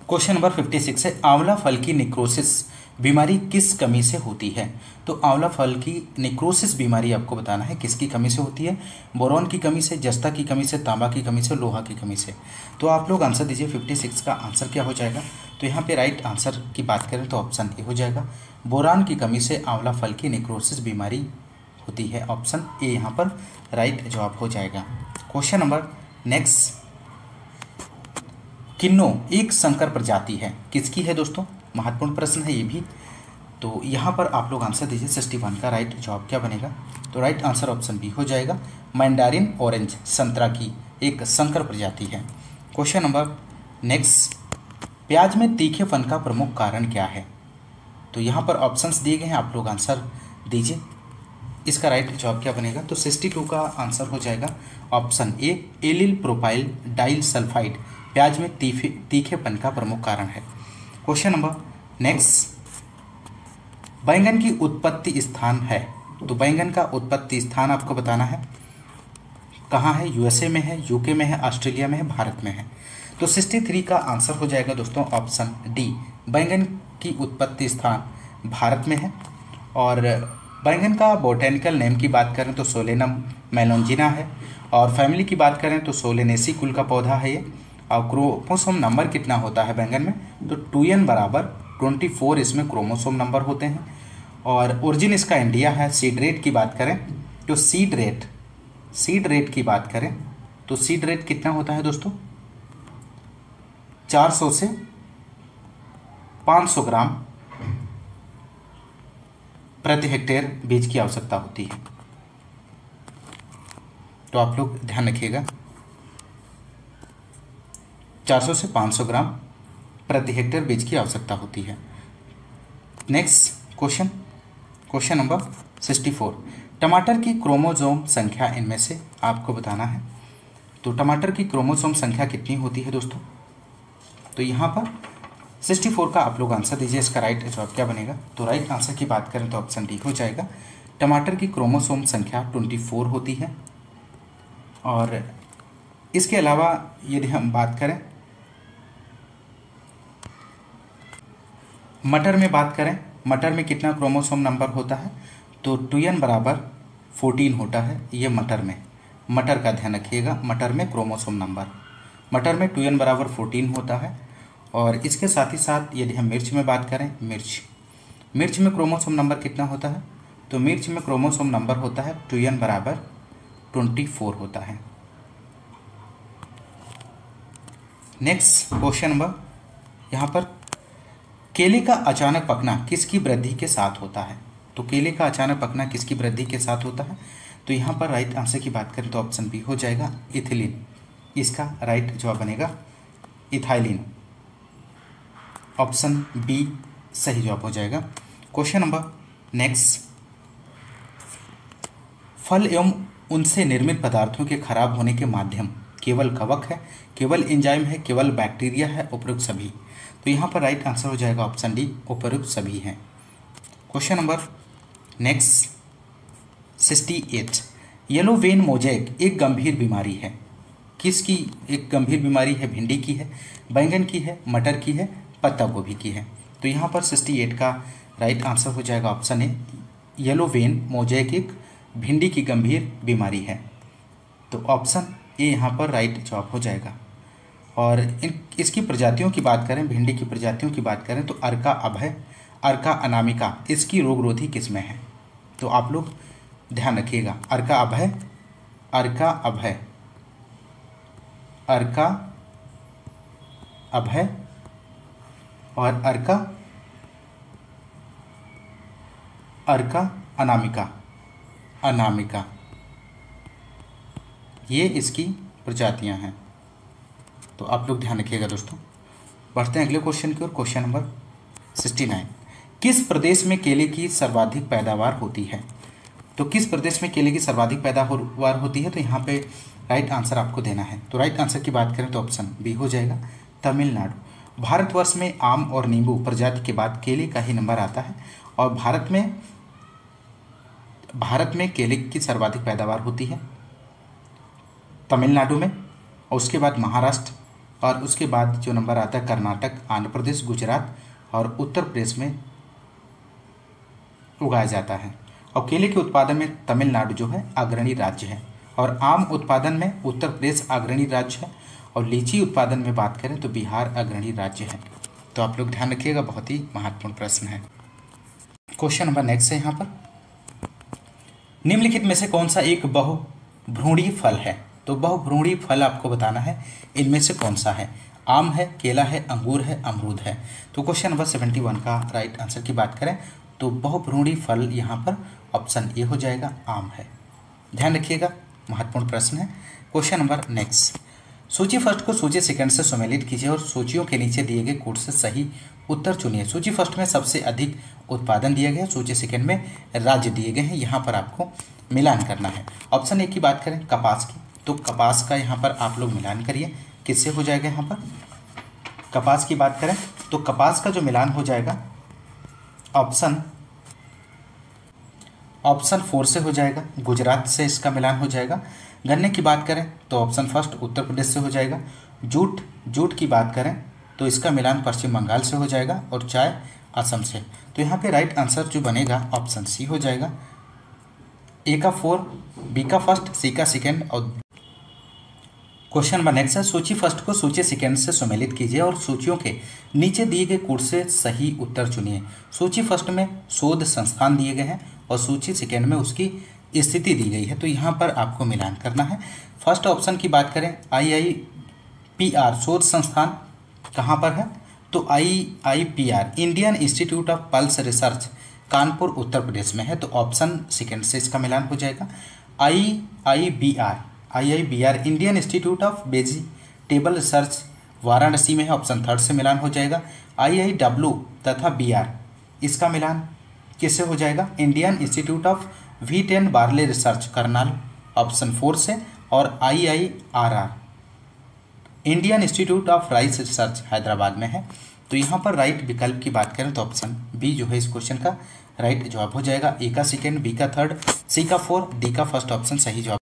क्वेश्चन नंबर 56 है, आंवला फल की निक्रोसिस बीमारी किस कमी से होती है? तो आंवला फल की निक्रोसिस बीमारी आपको बताना है किसकी कमी से होती है? बोरॉन की कमी से, जस्ता की कमी से, तांबा की कमी से, लोहा की कमी से। तो आप लोग आंसर दीजिए। 56 का आंसर क्या हो जाएगा? तो यहाँ पे राइट आंसर की बात करें तो ऑप्शन ए हो जाएगा, बोरान की कमी से आंवला फल की निक्रोसिस बीमारी होती है। ऑप्शन ए यहाँ पर राइट जवाब हो जाएगा। क्वेश्चन नंबर नेक्स्ट, किन्नो एक संकर प्रजाति है, किसकी है दोस्तों? महत्वपूर्ण प्रश्न है ये भी। तो यहाँ पर आप लोग आंसर दीजिए। 61 का राइट जवाब क्या बनेगा? तो राइट आंसर ऑप्शन बी हो जाएगा, मैंडारिन ऑरेंज संतरा की एक संकर प्रजाति है। क्वेश्चन नंबर नेक्स्ट, प्याज में तीखेपन का प्रमुख कारण क्या है? तो यहाँ पर ऑप्शंस दिए गए हैं, आप लोग आंसर दीजिए। इसका राइट जवाब क्या बनेगा? तो 62 का आंसर हो जाएगा option A, allyl propyl disulphide प्याज में तीखेपन का प्रमुख कारण है। क्वेश्चन नंबर नेक्स्ट, बैंगन की उत्पत्ति स्थान है। तो बैंगन का उत्पत्ति स्थान आपको बताना है कहाँ है? यूएसए में है, यूके में है, ऑस्ट्रेलिया में है, भारत में है। तो 63 का आंसर हो जाएगा दोस्तों ऑप्शन डी, बैंगन की उत्पत्ति स्थान भारत में है। और बैंगन का बोटेनिकल नेम की बात करें तो सोलेनम मेलोंजिना है। और फैमिली की बात करें तो सोलेनेसी कुल का पौधा है ये। और क्रोमोसोम नंबर कितना होता है बैंगन में? तो 2n बराबर 24 इसमें क्रोमोसोम नंबर होते हैं। और ओरिजिन इसका इंडिया है। सीड रेट की बात करें तो सीड रेट की बात करें तो सीड रेट कितना होता है दोस्तों? 400 से 500 ग्राम प्रति हेक्टेयर बीज की आवश्यकता होती है। तो आप लोग ध्यान रखिएगा, 400 से 500 ग्राम प्रति हेक्टेयर बीज की आवश्यकता होती है। नेक्स्ट क्वेश्चन नंबर 64, टमाटर की क्रोमोसोम संख्या इनमें से आपको बताना है तो टमाटर की क्रोमोसोम संख्या कितनी होती है दोस्तों? तो यहाँ पर 64 का आप लोग आंसर दीजिए। इसका राइट जवाब क्या बनेगा? तो राइट आंसर की बात करें तो ऑप्शन डी हो जाएगा। टमाटर की क्रोमोसोम संख्या 24 होती है। और इसके अलावा यदि हम बात करें मटर में बात करें, मटर में कितना क्रोमोसोम नंबर होता है? तो 2n बराबर 14 होता है। ये मटर में, मटर का ध्यान रखिएगा, मटर में क्रोमोसोम नंबर, मटर में 2n बराबर 14 होता है। और इसके साथ ही साथ यदि हम मिर्च में बात करें, मिर्च में क्रोमोसोम नंबर कितना होता है? तो मिर्च में क्रोमोसोम नंबर होता है 2n बराबर 24 होता है। नेक्स्ट क्वेश्चन नंबर, यहाँ पर केले का अचानक पकना किसकी वृद्धि के साथ होता है? तो केले का अचानक पकना किसकी वृद्धि के साथ होता है? तो यहाँ पर राइट आंसर की बात करें तो ऑप्शन बी हो जाएगा, इथिलीन। इसका राइट जवाब बनेगा इथाइलिन। ऑप्शन बी सही जवाब हो जाएगा। क्वेश्चन नंबर नेक्स्ट, फल एवं उनसे निर्मित पदार्थों के खराब होने के माध्यम केवल कवक है, केवल एंजाइम है, केवल बैक्टीरिया है, उपरोक्त सभी? तो यहाँ पर राइट आंसर हो जाएगा ऑप्शन डी, उपरोक्त सभी हैं। Question number next 68, yellow vein mosaic एक गंभीर बीमारी है, किसकी एक गंभीर बीमारी है? भिंडी की है, बैंगन की है, मटर की है, पत्ता गोभी की है? तो यहाँ पर 68 का राइट आंसर हो जाएगा ऑप्शन ए, येलो वेन मोज़ेक एक भिंडी की गंभीर बीमारी है। तो ऑप्शन ए यहाँ पर राइट जवाब हो जाएगा। और इसकी प्रजातियों की बात करें, भिंडी की प्रजातियों की बात करें तो अर्का अभय, अर्का अनामिका इसकी रोगरोधी किस्में हैं? तो आप लोग ध्यान रखिएगा, अर्का अभय, अर्का अभय, अर्का अभय और अर्का अनामिका, अनामिका, ये इसकी प्रजातियां हैं। तो आप लोग ध्यान रखिएगा दोस्तों। बढ़ते हैं अगले क्वेश्चन की ओर। क्वेश्चन नंबर 69, किस प्रदेश में केले की सर्वाधिक पैदावार होती है? तो किस प्रदेश में केले की सर्वाधिक पैदावार होती है? तो यहाँ पे राइट आंसर आपको देना है। तो राइट आंसर की बात करें तो ऑप्शन बी हो जाएगा, तमिलनाडु। भारतवर्ष में आम और नींबू प्रजाति के बाद केले का ही नंबर आता है। और भारत में केले की सर्वाधिक पैदावार होती है तमिलनाडु में, और उसके बाद महाराष्ट्र, और उसके बाद जो नंबर आता है कर्नाटक, आंध्र प्रदेश, गुजरात और उत्तर प्रदेश में उगाया जाता है। और केले के उत्पादन में तमिलनाडु जो है अग्रणी राज्य है, और आम उत्पादन में उत्तर प्रदेश अग्रणी राज्य है, और लीची उत्पादन में बात करें तो बिहार अग्रणी राज्य है। तो आप लोग ध्यान रखिएगा, बहुत ही महत्वपूर्ण प्रश्न है। क्वेश्चन नंबर नेक्स्ट है यहाँ पर, निम्नलिखित में से कौन सा एक बहुभ्रूणी फल है? तो बहुभ्रूणी फल आपको बताना है, इनमें से कौन सा है? आम है, केला है, अंगूर है, अमरूद है? तो क्वेश्चन नंबर 71 का राइट आंसर की बात करें तो बहुभ्रूणी फल यहाँ पर ऑप्शन ए हो जाएगा, आम है। ध्यान रखिएगा, महत्वपूर्ण प्रश्न है। क्वेश्चन नंबर नेक्स्ट, सूची फर्स्ट को सूची सेकंड से सम्मिलित कीजिए और सूचियों के नीचे दिए गए कोड से सही उत्तर चुनिए। सूची फर्स्ट में सबसे अधिक उत्पादन दिया गया है, सूची सेकंड में राज्य दिए गए हैं, यहाँ पर आपको मिलान करना है। ऑप्शन ए की बात करें कपास की, तो कपास का यहाँ पर आप लोग मिलान करिए, किससे हो जाएगा? यहाँ पर कपास की बात करें तो कपास का जो मिलान हो जाएगा ऑप्शन 4 से हो जाएगा, गुजरात से इसका मिलान हो जाएगा। गन्ने की बात करें तो ऑप्शन फर्स्ट उत्तर प्रदेश से हो जाएगा। जूट की बात करें तो इसका मिलान पश्चिम बंगाल से हो जाएगा, और चाय असम से। तो यहाँ पे राइट आंसर जो बनेगा ऑप्शन सी हो जाएगा, ए का 4, बी का फर्स्ट, सी का सेकेंड। और क्वेश्चन नंबर नेक्स्ट है, सूची फर्स्ट को सूची सेकेंड से सम्मिलित कीजिए और सूचियों के नीचे दिए गए कोड से सही उत्तर चुनिए। सूची फर्स्ट में शोध संस्थान दिए गए हैं और सूची सेकेंड में उसकी स्थिति दी गई है। तो यहाँ पर आपको मिलान करना है। फर्स्ट ऑप्शन की बात करें IIPR शोध संस्थान कहाँ पर है? तो IIPR Indian institute of pulse research Kanpur Uttar Pradesh में है। तो ऑप्शन सेकेंड से इसका मिलान हो जाएगा। IIBR Indian institute of vegetable research Varanasi में है, ऑप्शन थर्ड से मिलान हो जाएगा। IIW तथा BR इसका मिलान किससे हो जाएगा? Indian institute of wheat and barley research Karnal, option 4 से। और IIRR Indian institute of rice research Hyderabad में है। तो यहाँ पर राइट विकल्प की बात करें तो ऑप्शन बी जो है इस क्वेश्चन का राइट जवाब हो जाएगा। ए का सेकेंड, बी का थर्ड, सी का फोर्थ, डी का फर्स्ट ऑप्शन सही जवाब।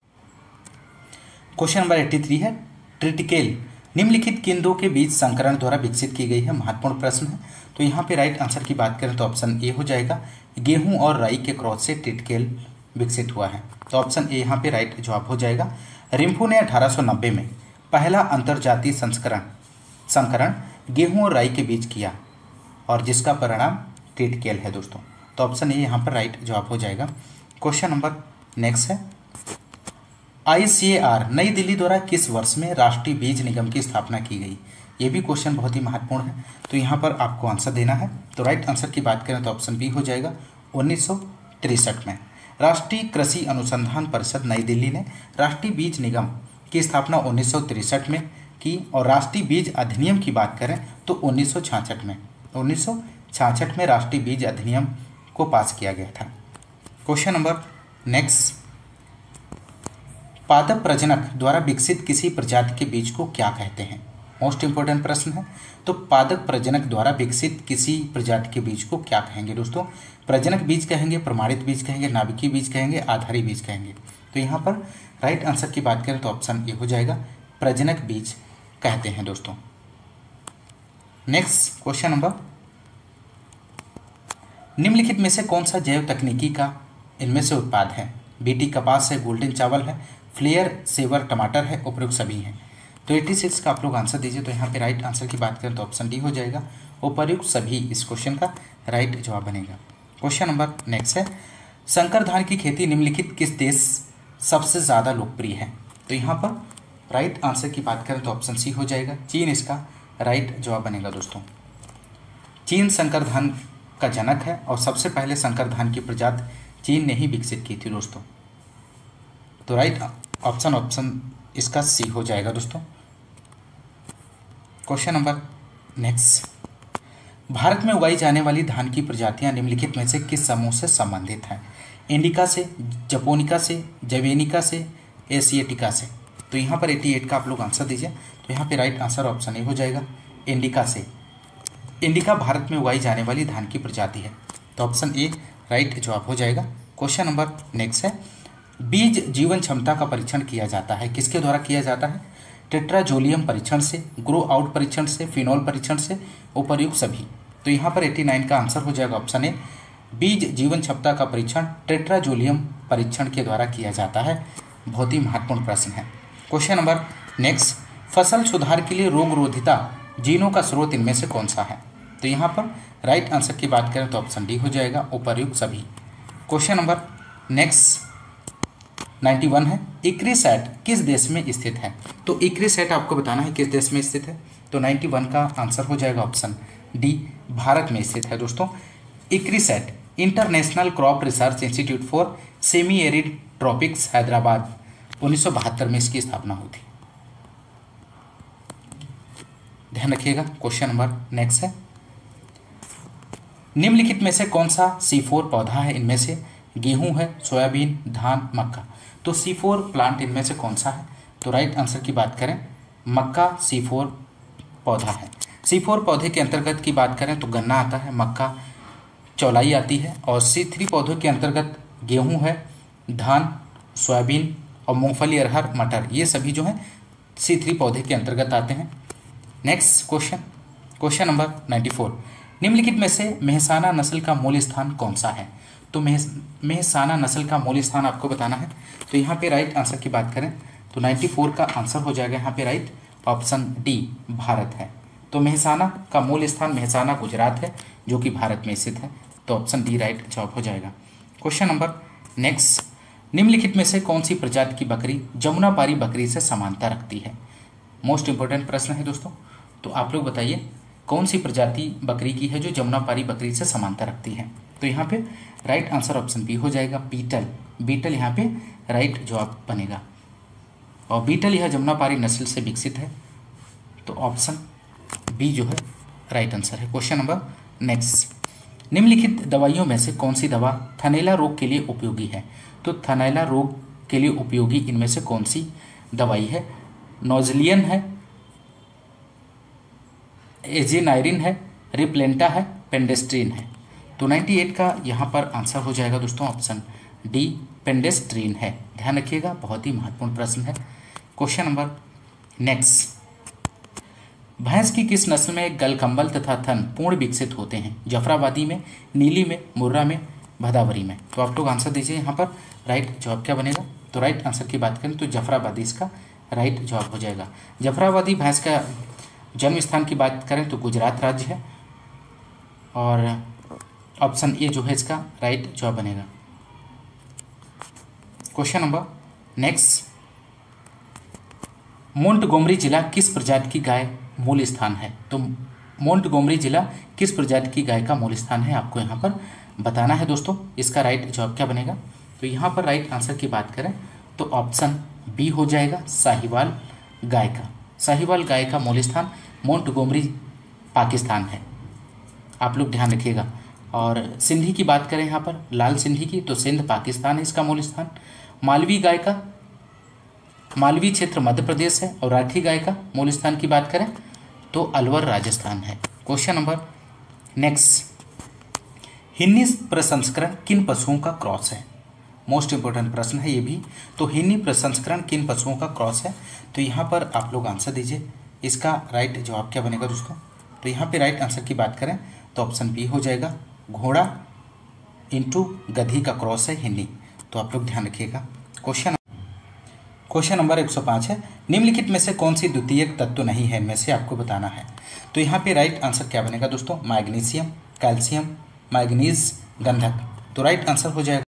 क्वेश्चन नंबर 83 है, ट्रिटिकेल निम्नलिखित केंद्रों के बीच संकरण द्वारा विकसित की गई है, महत्वपूर्ण प्रश्न है। तो यहाँ पे राइट आंसर की बात करें तो ऑप्शन ए हो जाएगा। गेहूं और राई के क्रॉस से ट्रिटिकेल विकसित हुआ है, तो ऑप्शन ए यहाँ पे राइट जवाब हो जाएगा। रिम्फू ने 1890 में पहला अंतरजातीय संकरण गेहूं और राई के बीच किया और जिसका परिणाम ट्रिटिकेल है दोस्तों। तो ऑप्शन ए यहाँ पर राइट जवाब हो जाएगा। क्वेश्चन नंबर नेक्स्ट है, ICAR नई दिल्ली द्वारा किस वर्ष में राष्ट्रीय बीज निगम की स्थापना की गई? ये भी क्वेश्चन बहुत ही महत्वपूर्ण है, तो यहाँ पर आपको आंसर देना है। तो राइट आंसर की बात करें तो ऑप्शन बी हो जाएगा 1963 में। राष्ट्रीय कृषि अनुसंधान परिषद नई दिल्ली ने राष्ट्रीय बीज निगम की स्थापना 1963 में की और राष्ट्रीय बीज अधिनियम की बात करें तो 1966 में राष्ट्रीय बीज अधिनियम को पास किया गया था। क्वेश्चन नंबर नेक्स्ट, पादप प्रजनक द्वारा विकसित किसी प्रजाति के बीज को क्या कहते हैं? मोस्ट इंपोर्टेंट प्रश्न है। तो पादप प्रजनक द्वारा विकसित किसी प्रजाति के बीज को क्या कहेंगे दोस्तों? प्रजनक बीज कहेंगे, प्रमाणित बीज कहेंगे, नाभिकीय बीज कहेंगे, आधारी बीज कहेंगे। तो यहाँ पर राइट आंसर की बात करें तो ऑप्शन ए हो जाएगा, प्रजनक बीज कहते हैं दोस्तों। नेक्स्ट क्वेश्चन नंबर, निम्नलिखित में से कौन सा जैव तकनीकी का इनमें से उत्पाद है? BT कपास है, गोल्डन चावल है, फ्लेयर सेवर टमाटर है, उपयुक्त सभी हैं। तो 86 का आप लोग आंसर दीजिए। तो यहाँ पे राइट आंसर की बात करें तो ऑप्शन डी हो जाएगा, उपयुक्त सभी इस क्वेश्चन का राइट जवाब बनेगा। क्वेश्चन नंबर नेक्स्ट है, संकर धान की खेती निम्नलिखित किस देश सबसे ज़्यादा लोकप्रिय है? तो यहाँ पर राइट आंसर की बात करें तो ऑप्शन सी हो जाएगा, चीन इसका राइट जवाब बनेगा दोस्तों। चीन संकर धान का जनक है और सबसे पहले संकर धान की प्रजाति चीन ने ही विकसित की थी दोस्तों। तो राइट ऑप्शन इसका सी हो जाएगा दोस्तों। क्वेश्चन नंबर नेक्स्ट, भारत में उगाई जाने वाली धान की प्रजातियां निम्नलिखित में से किस समूह से संबंधित हैं? इंडिका से, जपोनिका से, जवेनिका से, एशियाटिका से। तो यहाँ पर 88 का आप लोग आंसर दीजिए। तो यहाँ पे राइट आंसर ऑप्शन ए हो जाएगा, इंडिका से। इंडिका भारत में उगाई जाने वाली धान की प्रजाति है, तो ऑप्शन ए राइट जवाब हो जाएगा। क्वेश्चन नंबर नेक्स्ट है, बीज जीवन क्षमता का परीक्षण किया जाता है, किसके द्वारा किया जाता है? टेट्राजोलियम परीक्षण से, ग्रो आउट परीक्षण से, फिनोल परीक्षण से, उपयुक्त सभी। तो यहाँ पर 89 का आंसर हो जाएगा ऑप्शन ए, बीज जीवन क्षमता का परीक्षण टेट्राजोलियम परीक्षण के द्वारा किया जाता है। बहुत ही महत्वपूर्ण प्रश्न है। क्वेश्चन नंबर नेक्स्ट, फसल सुधार के लिए रोगरोधिता जीनों का स्रोत इनमें से कौन सा है? तो यहाँ पर राइट आंसर की बात करें तो ऑप्शन डी हो जाएगा, उपयुक्त सभी। क्वेश्चन नंबर नेक्स्ट 91 है, इक्रिसैट किस देश में स्थित है? तो इक्रिसैट आपको बताना है किस देश में स्थित है। तो 91 का आंसर हो जाएगा ऑप्शन डी, भारत में स्थित है दोस्तों। ICRISAT international crop research institute for semi arid tropics Hyderabad 1972 में इसकी स्थापना हुई थी, ध्यान रखिएगा। क्वेश्चन नंबर नेक्स्ट है, निम्नलिखित में से कौन सा C4 पौधा है? इनमें से गेहूं है, सोयाबीन, धान, मक्का। तो C4 प्लांट इनमें से कौन सा है? तो राइट आंसर की बात करें, मक्का C4 पौधा है। C4 पौधे के अंतर्गत की बात करें तो गन्ना आता है, मक्का, चौलाई आती है, और C3 पौधों के अंतर्गत गेहूं है, धान, सोयाबीन और मूंगफली, अरहर, मटर, ये सभी जो हैं C3 पौधे के अंतर्गत आते हैं। नेक्स्ट क्वेश्चन नंबर 94, निम्नलिखित में से मेहसाना नस्ल का मूल स्थान कौन सा है? तो मेहसाना नस्ल का मूल स्थान आपको बताना है। तो यहाँ पे राइट आंसर की बात करें तो 94 का आंसर हो जाएगा यहाँ पे राइट ऑप्शन डी, भारत है। तो मेहसाना का मूल स्थान मेहसाना गुजरात है, जो कि भारत में स्थित है। तो ऑप्शन डी राइट जवाब हो जाएगा। क्वेश्चन नंबर नेक्स्ट, निम्नलिखित में से कौन सी प्रजाति की बकरी जमुनापारी बकरी से समानता रखती है? मोस्ट इंपोर्टेंट प्रश्न है दोस्तों। तो आप लोग बताइए कौन सी प्रजाति बकरी की है जो जमुनापारी बकरी से समानता रखती है? तो यहाँ पे राइट आंसर ऑप्शन बी हो जाएगा, बीटल। बीटल यहाँ पे राइट जवाब बनेगा, और बीटल यह जमुनापारी नस्ल से विकसित है। तो ऑप्शन बी जो है राइट आंसर है। क्वेश्चन नंबर नेक्स्ट, निम्नलिखित दवाइयों में से कौन सी दवा थनैला रोग के लिए उपयोगी है? तो थनैला रोग के लिए उपयोगी इनमें से कौन सी दवाई है, नोजलियन है, एजेनाइरिन है, रिप्लेंटा है, पेंडेस्ट्रीन है। तो 98 का यहाँ पर आंसर हो जाएगा दोस्तों ऑप्शन डी, पेंडेस्ट्रीन है। ध्यान रखिएगा, बहुत ही महत्वपूर्ण प्रश्न है। क्वेश्चन नंबर नेक्स्ट, भैंस की किस नस्ल में गलकंबल तथा थन पूर्ण विकसित होते हैं? जफराबादी में, नीली में, मुर्रा में, भदावरी में। तो आप लोग आंसर दीजिए यहाँ पर, राइट जवाब क्या बनेगा? तो राइट आंसर की बात करें तो जफराबादी इसका राइट जवाब हो जाएगा। जफराबादी भैंस का जन्म स्थान की बात करें तो गुजरात राज्य है, और ऑप्शन ए जो है इसका राइट जवाब बनेगा। क्वेश्चन नंबर नेक्स्ट, मोंटगोमरी जिला किस प्रजाति की गाय मूल स्थान है? तो मोंटगोमरी जिला किस प्रजाति की गाय का मूल स्थान है, आपको यहाँ पर बताना है दोस्तों। इसका राइट जवाब क्या बनेगा? तो यहाँ पर राइट आंसर की बात करें तो ऑप्शन बी हो जाएगा, साहिवाल गाय का। साहिवाल गाय का मूल स्थान मोंटगोमरी पाकिस्तान है, आप लोग ध्यान रखिएगा। और सिंधी की बात करें यहाँ पर, लाल सिंधी की, तो सिंध पाकिस्तान है इसका मूल स्थान। मालवी गाय का, मालवी क्षेत्र मध्य प्रदेश है। और राठी गाय का मूल स्थान की बात करें तो अलवर राजस्थान है। क्वेश्चन नंबर नेक्स्ट, हिन्नी प्रसंस्करण किन पशुओं का क्रॉस है? मोस्ट इंपोर्टेंट प्रश्न है ये भी। तो हिन्नी प्रसंस्करण किन पशुओं का क्रॉस है? तो यहाँ पर आप लोग आंसर दीजिए, इसका राइट जवाब क्या बनेगा दोस्तों? तो यहाँ पे राइट आंसर की बात करें तो ऑप्शन बी हो जाएगा, घोड़ा इंटू गधी का क्रॉस है हिन्नी। तो आप लोग ध्यान रखिएगा। क्वेश्चन नंबर 105 है, निम्नलिखित में से कौन सी द्वितीयक तत्व नहीं है, इनमें से आपको बताना है। तो यहाँ पे राइट आंसर क्या बनेगा दोस्तों? मैग्नीशियम, कैल्शियम, मैग्नीज, गंधक। तो राइट आंसर हो जाएगा